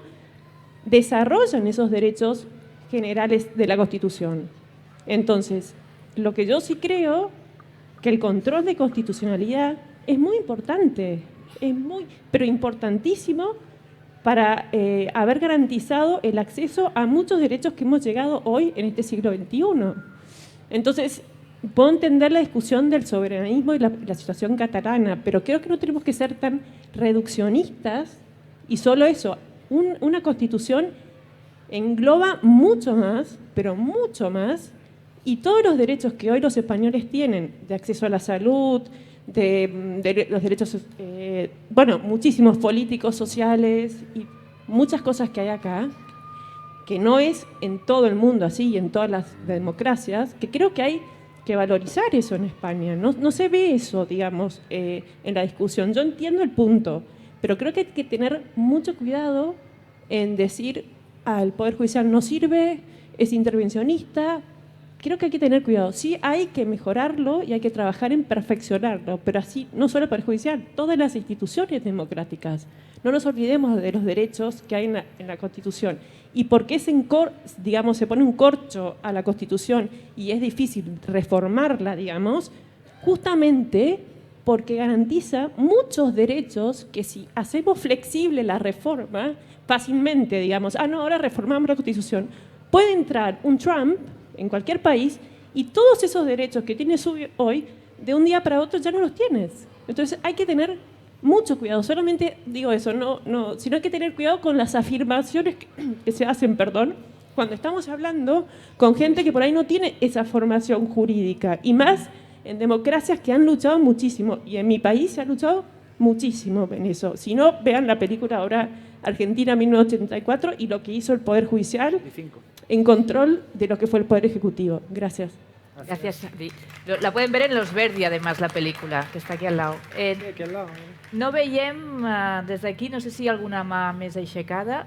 desarrollan esos derechos generales de la Constitución. Entonces, lo que yo sí creo, que el control de constitucionalidad es muy importante, pero importantísimo para haber garantizado el acceso a muchos derechos que hemos llegado hoy en este siglo XXI. Entonces, puedo entender la discusión del soberanismo y la situación catalana, pero creo que no tenemos que ser tan reduccionistas y solo eso. Una constitución engloba mucho más, pero mucho más, y todos los derechos que hoy los españoles tienen, de acceso a la salud, de los derechos, muchísimos políticos, sociales y muchas cosas que hay acá, que no es en todo el mundo así y en todas las democracias, que creo que hay que valorizar eso en España. No se ve eso, digamos, en la discusión. Yo entiendo el punto, pero creo que hay que tener mucho cuidado en decir el Poder Judicial no sirve, es intervencionista. Creo que hay que tener cuidado. Sí, hay que mejorarlo y hay que trabajar en perfeccionarlo, pero así, no solo el Poder Judicial, todas las instituciones democráticas. No nos olvidemos de los derechos que hay en la Constitución. Y por qué se pone un corcho a la Constitución y es difícil reformarla, digamos, justamente porque garantiza muchos derechos que si hacemos flexible la reforma, fácilmente, digamos, ahora reformamos la Constitución, puede entrar un Trump en cualquier país y todos esos derechos que tienes hoy, de un día para otro ya no los tienes. Entonces hay que tener mucho cuidado. Solamente digo eso, sino hay que tener cuidado con las afirmaciones que se hacen, cuando estamos hablando con gente que por ahí no tiene esa formación jurídica, y más en democracias que han luchado muchísimo, y en mi país se ha luchado muchísimo en eso. Si no, vean la película ahora Argentina 1984 y lo que hizo el Poder Judicial en control de lo que fue el Poder Ejecutivo. Gracias. Gracias. La pueden ver en Los Verdi, además, la película, que està aquí al lado. Aquí al lado. No veiem des d'aquí, no sé si hi ha alguna mà més aixecada,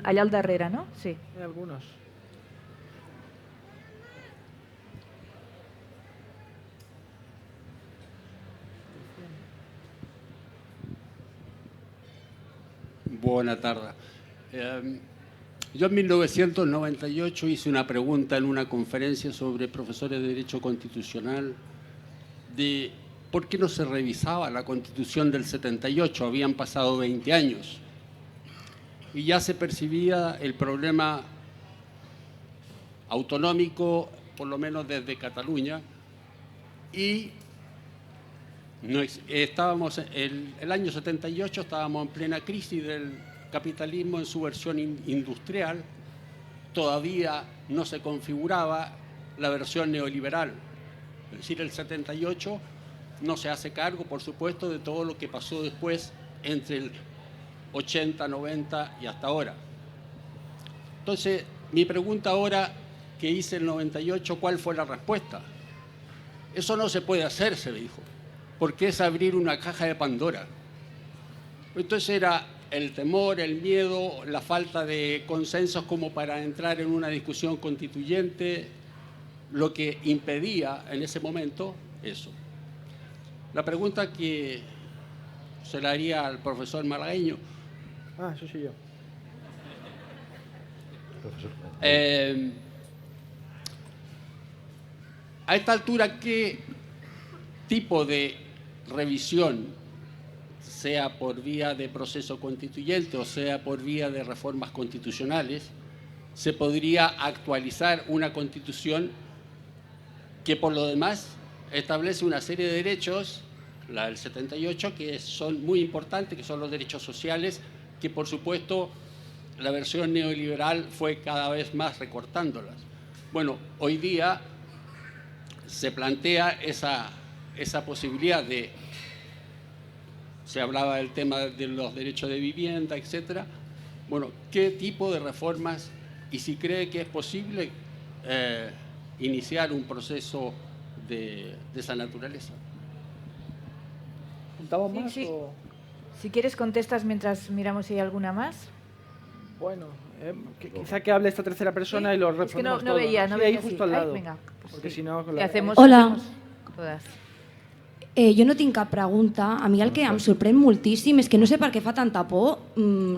allà al darrere, no? Sí. Hay algunos. Buenas tardes. Yo en 1998 hice una pregunta en una conferencia sobre profesores de Derecho Constitucional de por qué no se revisaba la Constitución del 78, habían pasado 20 años y ya se percibía el problema autonómico, por lo menos desde Cataluña, y estábamos el año 78 estábamos en plena crisis del capitalismo en su versión industrial, todavía no se configuraba la versión neoliberal. Es decir, el 78 no se hace cargo, por supuesto, de todo lo que pasó después entre el 80, 90 y hasta ahora. Entonces, mi pregunta ahora que hice el 98, ¿cuál fue la respuesta? Eso no se puede hacer, se le dijo, porque es abrir una caja de Pandora. Entonces era el temor, el miedo, la falta de consensos como para entrar en una discusión constituyente, lo que impedía en ese momento eso. La pregunta que se la haría al profesor malagueño, Ah, eso soy yo. Profesor. A esta altura, ¿qué tipo de revisión, sea por vía de proceso constituyente o sea por vía de reformas constitucionales, se podría actualizar una constitución que por lo demás establece una serie de derechos, la del 78, que son muy importantes, que son los derechos sociales, que por supuesto la versión neoliberal fue cada vez más recortándolas? Bueno, hoy día se plantea esa posibilidad de, se hablaba del tema de los derechos de vivienda, etcétera. Bueno, ¿qué tipo de reformas, y si cree que es posible iniciar un proceso de esa naturaleza? ¿Juntamos Sí, más sí. o...? Si quieres contestas mientras miramos si hay alguna más. Bueno, quizá que hable esta tercera persona y lo Es que respondemos no todo, veía, Sí, no veía. ahí justo al lado. Venga, pues Porque sí. si no... ¿Qué hacemos? Hola. Hacemos todas. Jo no tinc cap pregunta. A mi el que em sorprèn moltíssim és que no sé per què fa tanta por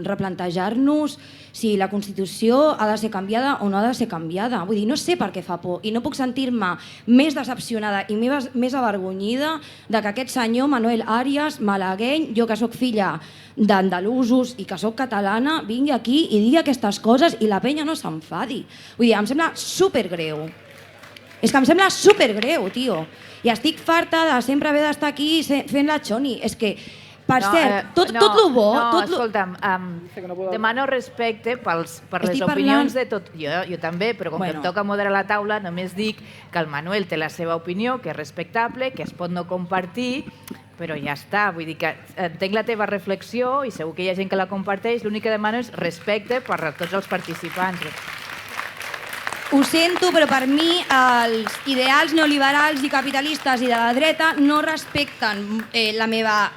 replantejar-nos si la Constitució ha de ser canviada o no ha de ser canviada. Vull dir, no sé per què fa por i no puc sentir-me més decepcionada i més avergonyida de que aquest senyor Manuel Arias, malagueny, jo que sóc filla d'andalusos i que sóc catalana, vingui aquí i digui aquestes coses i la penya no s'enfadi. Vull dir, em sembla supergreu. És que em sembla supergreu, tio. I estic farta de sempre haver d'estar aquí fent la xoni. És que, per cert, tot lo bo... Escolta'm, demano respecte per les opinions de tot. Jo també, però com que em toca moderar la taula, només dic que el Manuel té la seva opinió, que és respectable, que es pot no compartir, però ja està. Vull dir que entenc la teva reflexió i segur que hi ha gent que la comparteix. L'únic que demano és respecte per a tots els participants. Ho sento, però per mi els ideals neoliberals i capitalistes i de la dreta no respecten la meva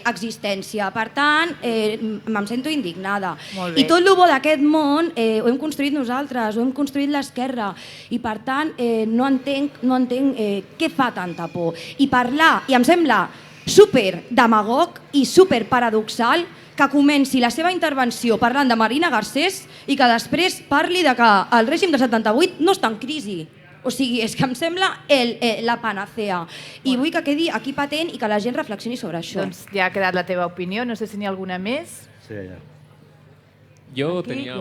existència. Per tant, me'n sento indignada. I tot el bo d'aquest món ho hem construït nosaltres, ho hem construït l'esquerra. I per tant, no entenc què fa tanta por. I parlar, i em sembla super demagog i super paradoxal que comenci la seva intervenció parlant de Marina Garcés i que després parli de que el règim de 78 no està en crisi. O sigui, és que em sembla la panacea. I vull que quedi aquí patent i que la gent reflexioni sobre això. Doncs ja ha quedat la teva opinió. No sé si n'hi ha alguna més. Sí, allà. Yo tenía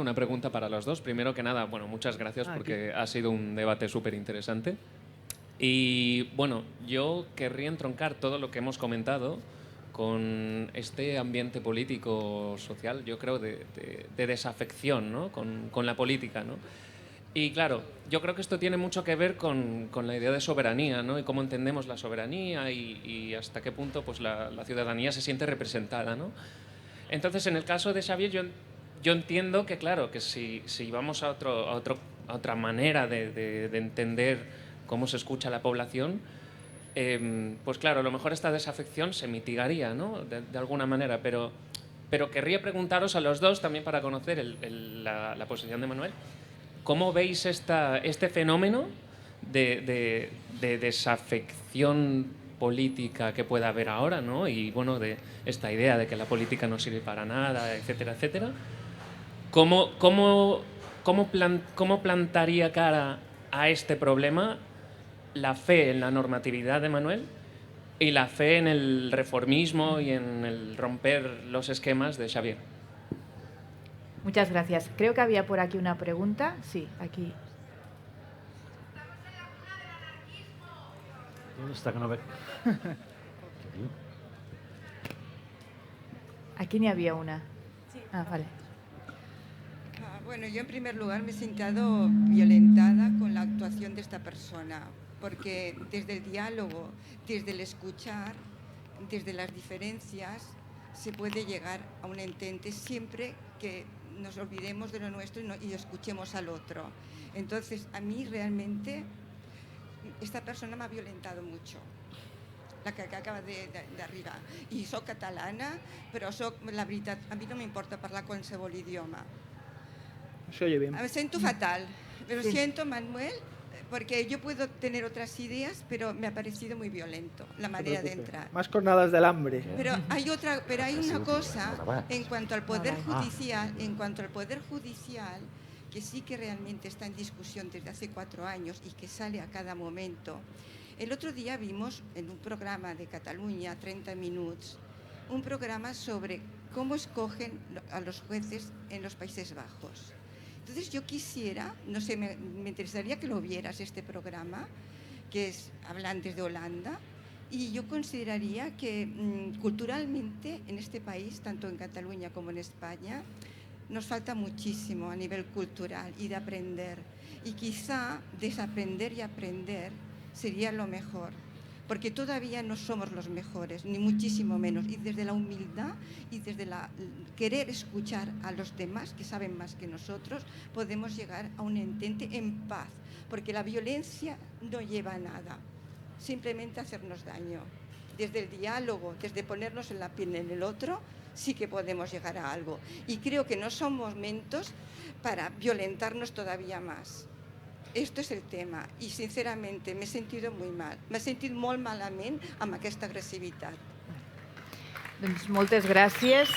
una pregunta para los dos. Primero que nada, bueno, muchas gracias porque ha sido un debate súper interesante. Y bueno, yo querría entroncar todo lo que hemos comentado con este ambiente político social, yo creo, de desafección, ¿no? con la política, ¿no? Y claro, yo creo que esto tiene mucho que ver con la idea de soberanía, ¿no? Y cómo entendemos la soberanía y hasta qué punto pues, la ciudadanía se siente representada, ¿no? Entonces, en el caso de Xavier, yo entiendo que, claro, que si vamos a otra manera de entender cómo se escucha a la población, pues claro, a lo mejor esta desafección se mitigaría, ¿no? de alguna manera, pero querría preguntaros a los dos, también para conocer la posición de Manuel, ¿cómo veis este fenómeno de desafección política que pueda haber ahora, ¿no? Y bueno, de esta idea de que la política no sirve para nada, etcétera, etcétera? ¿Cómo plantaría cara a este problema la fe en la normatividad de Manuel y la fe en el reformismo y en el romper los esquemas de Xavier? Muchas gracias. Creo que había por aquí una pregunta. Sí, aquí. ¿Dónde está que no ve? Aquí ni había una. Ah, vale. Bueno, yo en primer lugar me he sentido violentada con la actuación de esta persona, porque desde el diálogo, desde el escuchar, desde las diferencias, se puede llegar a un entente siempre que nos olvidemos de lo nuestro y escuchemos al otro. Entonces, a mí realmente esta persona me ha violentado mucho, la que acaba de arriba. I soc catalana, però la veritat, a mi no m'importa parlar qualsevol idioma. Se oye bien. Me siento fatal, pero siento, Manuel, porque yo puedo tener otras ideas, pero me ha parecido muy violento la manera de entrar. Más cornadas del hambre. Pero hay una cosa en cuanto al poder judicial, que sí que realmente está en discusión desde hace 4 años y que sale a cada momento. El otro día vimos en un programa de Cataluña, 30 Minutos, un programa sobre cómo escogen a los jueces en los Países Bajos. Entonces yo quisiera, no sé, me interesaría que lo vieras este programa, que hablan desde Holanda, y yo consideraría que culturalmente en este país, tanto en Cataluña como en España, nos falta muchísimo a nivel cultural y de aprender. Y quizá desaprender y aprender sería lo mejor, porque todavía no somos los mejores, ni muchísimo menos. Y desde la humildad y desde querer escuchar a los demás, que saben más que nosotros, podemos llegar a un entente en paz, porque la violencia no lleva a nada, simplemente a hacernos daño. Desde el diálogo, desde ponernos en la piel en el otro, sí que podemos llegar a algo. Y creo que no son momentos para violentarnos todavía más. Esto és el tema i, sincerament, m'he sentit molt mal. M'he sentit molt malament amb aquesta agressivitat. Doncs moltes gràcies.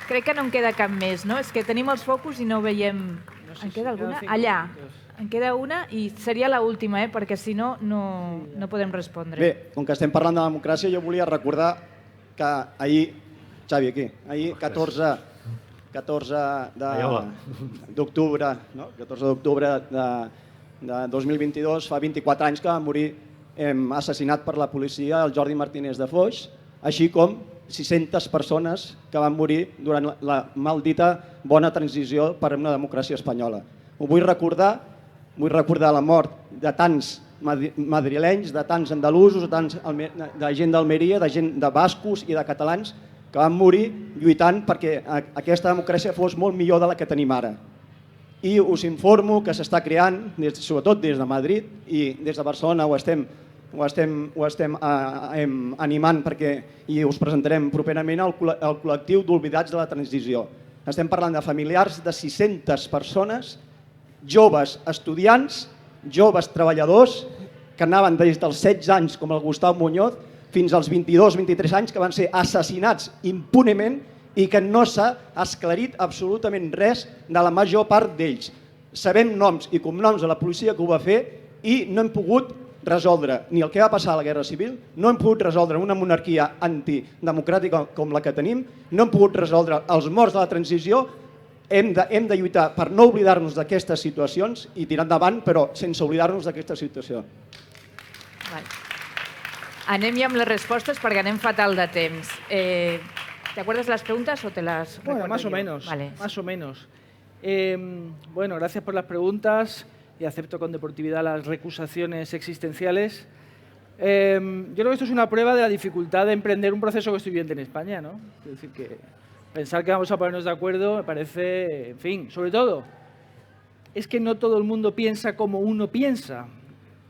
Crec que no en queda cap més, no? És que tenim els focus i no veiem... En queda alguna? Allà. En queda una i seria l'última, perquè si no, no podem respondre. Bé, com que estem parlant de democràcia, jo volia recordar que ahir, Xavi, aquí, ahir 14 d'octubre, no? 14 d'octubre de 2022, fa 24 anys que va morir assassinat per la policia el Jordi Martínez de Foix, així com 600 persones que van morir durant la maldita bona transició per una democràcia espanyola. Ho vull recordar la mort de tants madrilenys, de tants andalusos, de gent d'Almeria, de gent de bascos i de catalans que van morir lluitant perquè aquesta democràcia fos molt millor de la que tenim ara. I us informo que s'està creant, sobretot des de Madrid i des de Barcelona ho estem animant i us presentarem properament el col·lectiu d'Oblidats de la Transició. Estem parlant de familiars de 600 persones, joves estudiants, joves treballadors, que anaven des dels 16 anys, com el Gustau Muñoz, fins als 22-23 anys, que van ser assassinats impunement i que no s'ha esclarit absolutament res de la major part d'ells. Sabem noms i cognoms de la policia que ho va fer i no hem pogut resoldre ni el que va passar a la Guerra Civil, no hem pogut resoldre una monarquia antidemocràtica com la que tenim, no hem pogut resoldre els morts de la transició. Hem de lluitar per no oblidar-nos d'aquestes situacions i tirar endavant, però sense oblidar-nos d'aquesta situació. Anem ja amb les respostes perquè anem fatal de temps. ¿Te acuerdas las preguntas o te las recuerdo Bueno, más o yo? menos. Vale. Más o menos. Bueno, gracias por las preguntas y acepto con deportividad las recusaciones existenciales. Yo creo que esto es una prueba de la dificultad de emprender un proceso constituyente en España, ¿no? Es decir, que pensar que vamos a ponernos de acuerdo me parece, en fin, sobre todo, es que no todo el mundo piensa como uno piensa.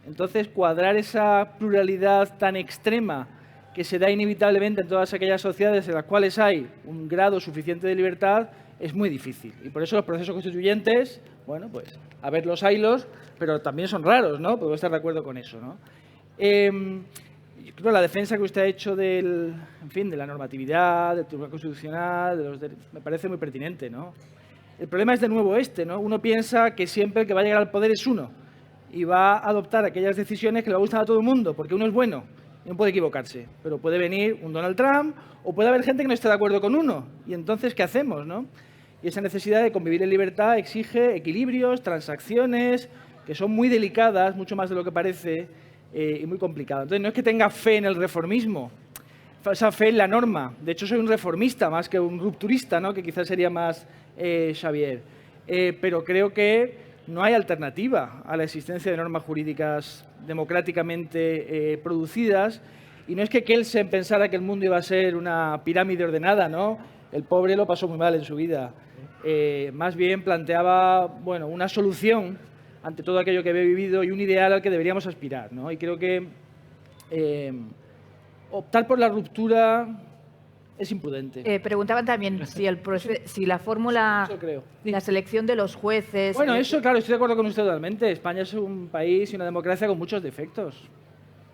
Entonces, cuadrar esa pluralidad tan extrema que se da inevitablemente en todas aquellas sociedades en las cuales hay un grado suficiente de libertad es muy difícil. Y por eso los procesos constituyentes, bueno, pues a ver los haylos, pero también son raros, ¿no? Puedo estar de acuerdo con eso, ¿no? Yo creo la defensa que usted ha hecho de la normatividad, del Tribunal Constitucional, me parece muy pertinente, ¿no? El problema es de nuevo ¿no? Uno piensa que siempre el que va a llegar al poder es uno y va a adoptar aquellas decisiones que le gustan a todo el mundo, porque uno es bueno y no puede equivocarse. Pero puede venir un Donald Trump o puede haber gente que no esté de acuerdo con uno. Y entonces, ¿qué hacemos, no? Y esa necesidad de convivir en libertad exige equilibrios, transacciones, que son muy delicadas, mucho más de lo que parece, y muy complicadas. Entonces, no es que tenga fe en el reformismo, esa fe en la norma. De hecho, soy un reformista más que un rupturista, ¿no? Que quizás sería más Xavier. Pero creo que no hay alternativa a la existencia de normas jurídicas democráticamente producidas. Y no es que Kelsen pensara que el mundo iba a ser una pirámide ordenada, ¿no? El pobre lo pasó muy mal en su vida. Más bien planteaba, bueno, una solución ante todo aquello que había vivido y un ideal al que deberíamos aspirar, ¿no? Y creo que optar por la ruptura es imprudente. Preguntaban también si la fórmula, Eso creo. la selección de los jueces... Bueno, eso, claro, estoy de acuerdo con usted totalmente. España es un país y una democracia con muchos defectos,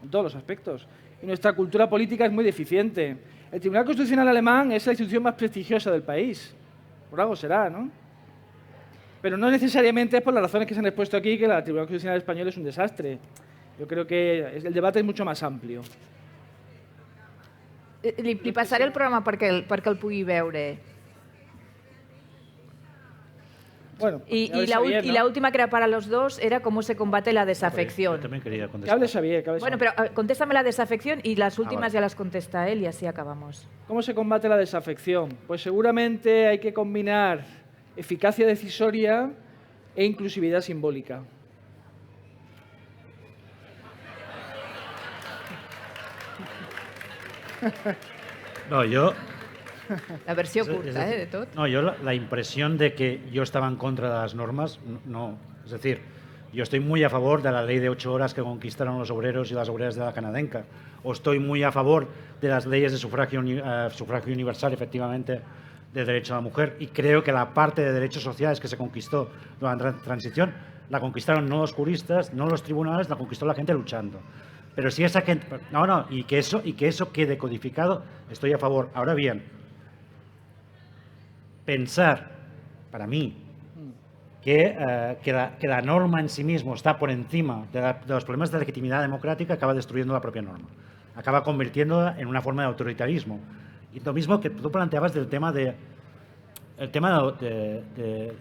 en todos los aspectos. Y nuestra cultura política es muy deficiente. El Tribunal Constitucional alemán es la institución más prestigiosa del país. Por algo será, ¿no? Pero no necesariamente es por las razones que se han expuesto aquí que el Tribunal Constitucional español es un desastre. Yo creo que el debate es mucho más amplio. Li passaré el programa perquè el pugui veure. Bueno, Y la última que era para los dos era cómo se combate la desafección. Yo también quería Que contestar. hable Xavier, que hable Bueno, Xavier. pero contéstame la desafección y las últimas vale. ya las contesta él y así acabamos. ¿Cómo se combate la desafección? Pues seguramente hay que combinar eficacia decisoria e inclusividad simbólica. No, yo... La versió Es curta, decir, de tot. No, yo la impresión de que yo estaba en contra de las normas, no. Es decir, yo estoy muy a favor de la ley de 8 horas que conquistaron los obreros y las obreras de la canadenca. O estoy muy a favor de las leyes de sufragio universal, efectivamente, de derecho a la mujer. Y creo que la parte de derechos sociales que se conquistó durante la transición la conquistaron no los juristas, no los tribunales, la conquistó la gente luchando. Pero si esa gente... No, y que eso quede codificado, estoy a favor. Ahora bien, pensar, para mí, que la norma en sí mismo está por encima de los problemas de legitimidad democrática acaba destruyendo la propia norma. Acaba convirtiéndola en una forma de autoritarismo. Y lo mismo que tú planteabas del tema de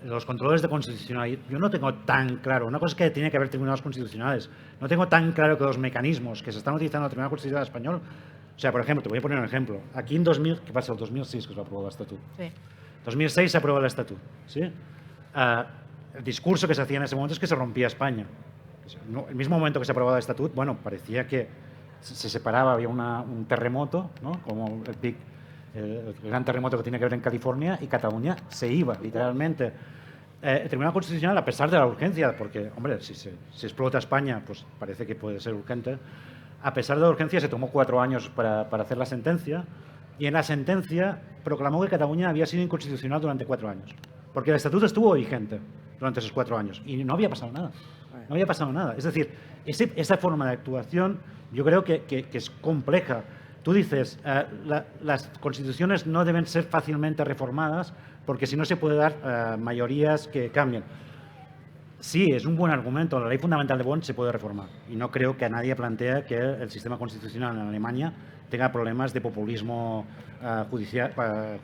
los controles de constitucionalidad. Yo no tengo tan claro, una cosa es que tiene que haber tribunales constitucionales, no tengo tan claro que los mecanismos que se están utilizando en el Tribunal Constitucional Español, o sea, por ejemplo, te voy a poner un ejemplo. Aquí en 2000, ¿qué pasa? El 2006 que se aprobó el Estatut. Sí. 2006 se aprobó el Estatut, ¿sí? El discurso que se hacía en ese momento es que se rompía España. El mismo momento que se aprobaba el Estatut, bueno, parecía que se separaba, había un terremoto, ¿no? Como el gran terremoto que tiene que ver en California, y Cataluña se iba, literalmente. El Tribunal Constitucional, a pesar de la urgencia, porque, hombre, si explota España, pues parece que puede ser urgente, a pesar de la urgencia se tomó 4 años para hacer la sentencia, y en la sentencia proclamó que Cataluña había sido inconstitucional durante 4 años, porque el Estatuto estuvo vigente durante esos 4 años, y no había pasado nada. No había pasado nada. Es decir, esa forma de actuación yo creo que es compleja. Tú dices, las constituciones no deben ser fácilmente reformadas porque si no se puede dar mayorías que cambien. Sí, es un buen argumento. La ley fundamental de Bonn se puede reformar y no creo que a nadie plantee que el sistema constitucional en Alemania tenga problemas de populismo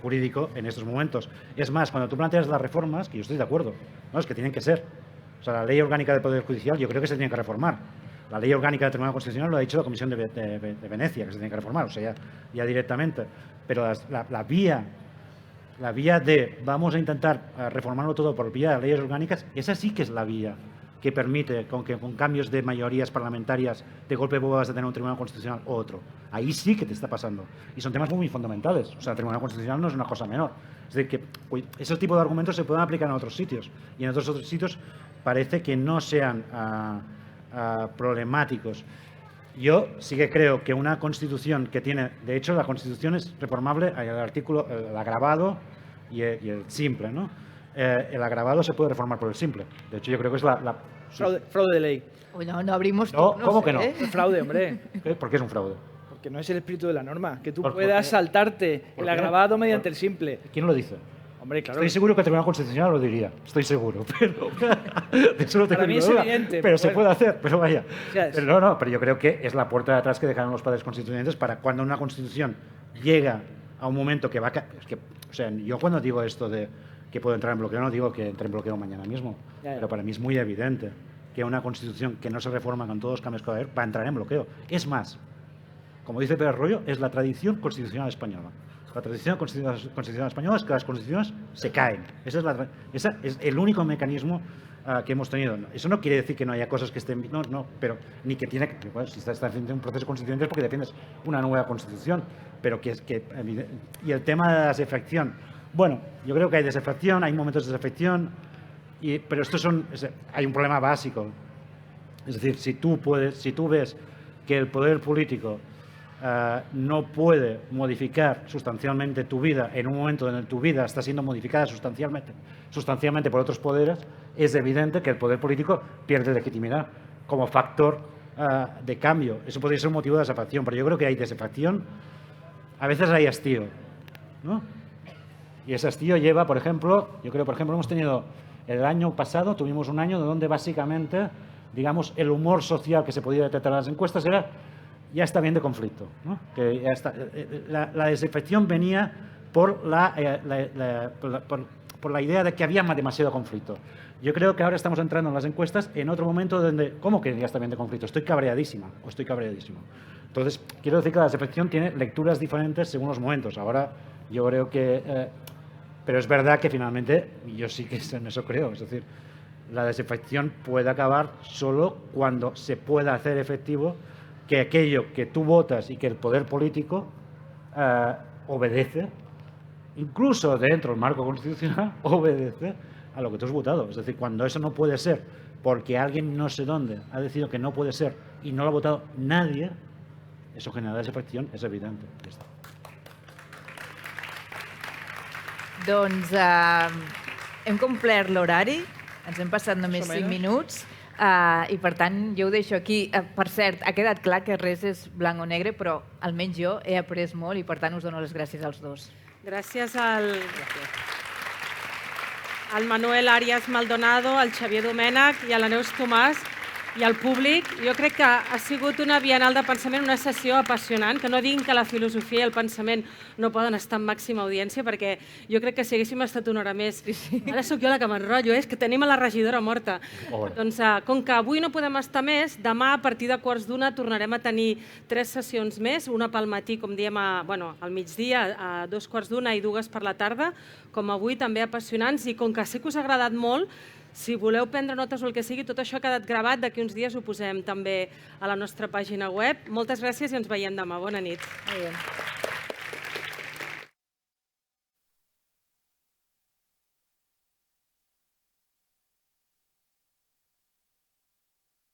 jurídico en estos momentos. Es más, cuando tú planteas las reformas, que yo estoy de acuerdo, ¿no? Es que tienen que ser. O sea, la ley orgánica del Poder Judicial yo creo que se tiene que reformar. La ley orgánica del Tribunal Constitucional lo ha dicho la Comisión de Venecia, que se tiene que reformar, o sea, ya directamente. Pero la vía de vamos a intentar reformarlo todo por vía de leyes orgánicas, esa sí que es la vía que permite con cambios de mayorías parlamentarias de golpe vas a tener un Tribunal Constitucional u otro. Ahí sí que te está pasando. Y son temas muy fundamentales. O sea, el Tribunal Constitucional no es una cosa menor. Es decir, que ese tipo de argumentos se pueden aplicar en otros sitios. Y en otros sitios parece que no sean problemáticos. Yo sí que creo que una Constitución que tiene... De hecho, la Constitución es reformable, el artículo, el agravado y el simple, ¿no? El agravado se puede reformar por el simple. De hecho, yo creo que es Fraude de ley. Uy, no abrimos No, turnos, ¿cómo que no? Es fraude, hombre. ¿Por qué es un fraude? Porque no es el espíritu de la norma. Que tú ¿Por puedas qué? saltarte ¿Por el qué? agravado mediante el simple. ¿Quién lo dice? Hombre, claro. Estoy seguro que el Tribunal Constitucional lo diría. Estoy seguro. Pero de eso no tengo Para mí es ninguna duda. evidente, Pero se bueno. puede hacer, pero vaya. Ya es. Pero no, pero yo creo que es la puerta de atrás que dejaron los padres constituyentes para cuando una Constitución llega a un momento que va a... o sea, yo cuando digo esto de que puedo entrar en bloqueo, no digo que entre en bloqueo mañana mismo. Ya. Pero para mí es muy evidente que una Constitución que no se reforma con todos los cambios que va a haber va a entrar en bloqueo. Es más, como dice Pérez Royo, es la tradición constitucional española. La tradición constitucional española es que las constituciones se caen. Ese es el único mecanismo que hemos tenido. Eso no quiere decir que no haya cosas que estén... No, pero ni que tiene que... Bueno, si estás haciendo un proceso constituyente es porque defiendes una nueva constitución. Pero y el tema de la desafección. Bueno, yo creo que hay desafección, hay momentos de desafección, pero hay un problema básico. Es decir, si tú ves que el poder político no puede modificar sustancialmente tu vida en un momento en el que tu vida está siendo modificada sustancialmente por otros poderes, es evidente que el poder político pierde legitimidad como factor de cambio. Eso podría ser un motivo de desafección, pero yo creo que hay desafección, a veces hay hastío, ¿no? Y ese hastío lleva, por ejemplo, hemos tenido el año pasado, tuvimos un año donde básicamente, digamos, el humor social que se podía detectar en las encuestas era ya está bien de conflicto, ¿no? Que ya está, la desafección venía por la idea de que había demasiado conflicto. Yo creo que ahora estamos entrando en las encuestas en otro momento donde, ¿cómo que ya está bien de conflicto? Estoy cabreadísima o estoy cabreadísimo. Entonces, quiero decir que la desafección tiene lecturas diferentes según los momentos. Ahora, yo creo que... pero es verdad que finalmente, yo sí que en eso creo, es decir, la desafección puede acabar solo cuando se pueda hacer efectivo que aquello que tú votas y que el poder político obedece, incluso dentro del marco constitucional, obedece a lo que tú has votado. Es decir, cuando eso no puede ser porque alguien no sé dónde ha decidido que no puede ser y no lo ha votado nadie, eso genera desafección, és evident. Doncs hem complert l'horari, ens hem passat només 5 minuts i per tant jo ho deixo aquí. Per cert, ha quedat clar que res és blanc o negre, però almenys jo he après molt i per tant us dono les gràcies als dos. Gràcies al Manuel Arias Maldonado, al Xavier Domènech i a la Neus Tomàs i al públic. Jo crec que ha sigut una Bienal de Pensament, una sessió apassionant, que no diguin que la filosofia i el pensament no poden estar en màxima audiència, perquè jo crec que si haguéssim estat una hora més... Ara sóc jo la que m'enrotllo, és que tenim a la regidora morta. Doncs com que avui no podem estar més, demà a partir de 12:15 tornarem a tenir 3 sessions més, una pel matí, com diem, al migdia, a 2:15 i 2 per la tarda, com avui, també apassionants, i com que sé que us ha agradat molt, si voleu prendre notes o el que sigui, tot això ha quedat gravat, d'aquí uns dies ho posem també a la nostra pàgina web. Moltes gràcies i ens veiem demà. Bona nit. Molt bé.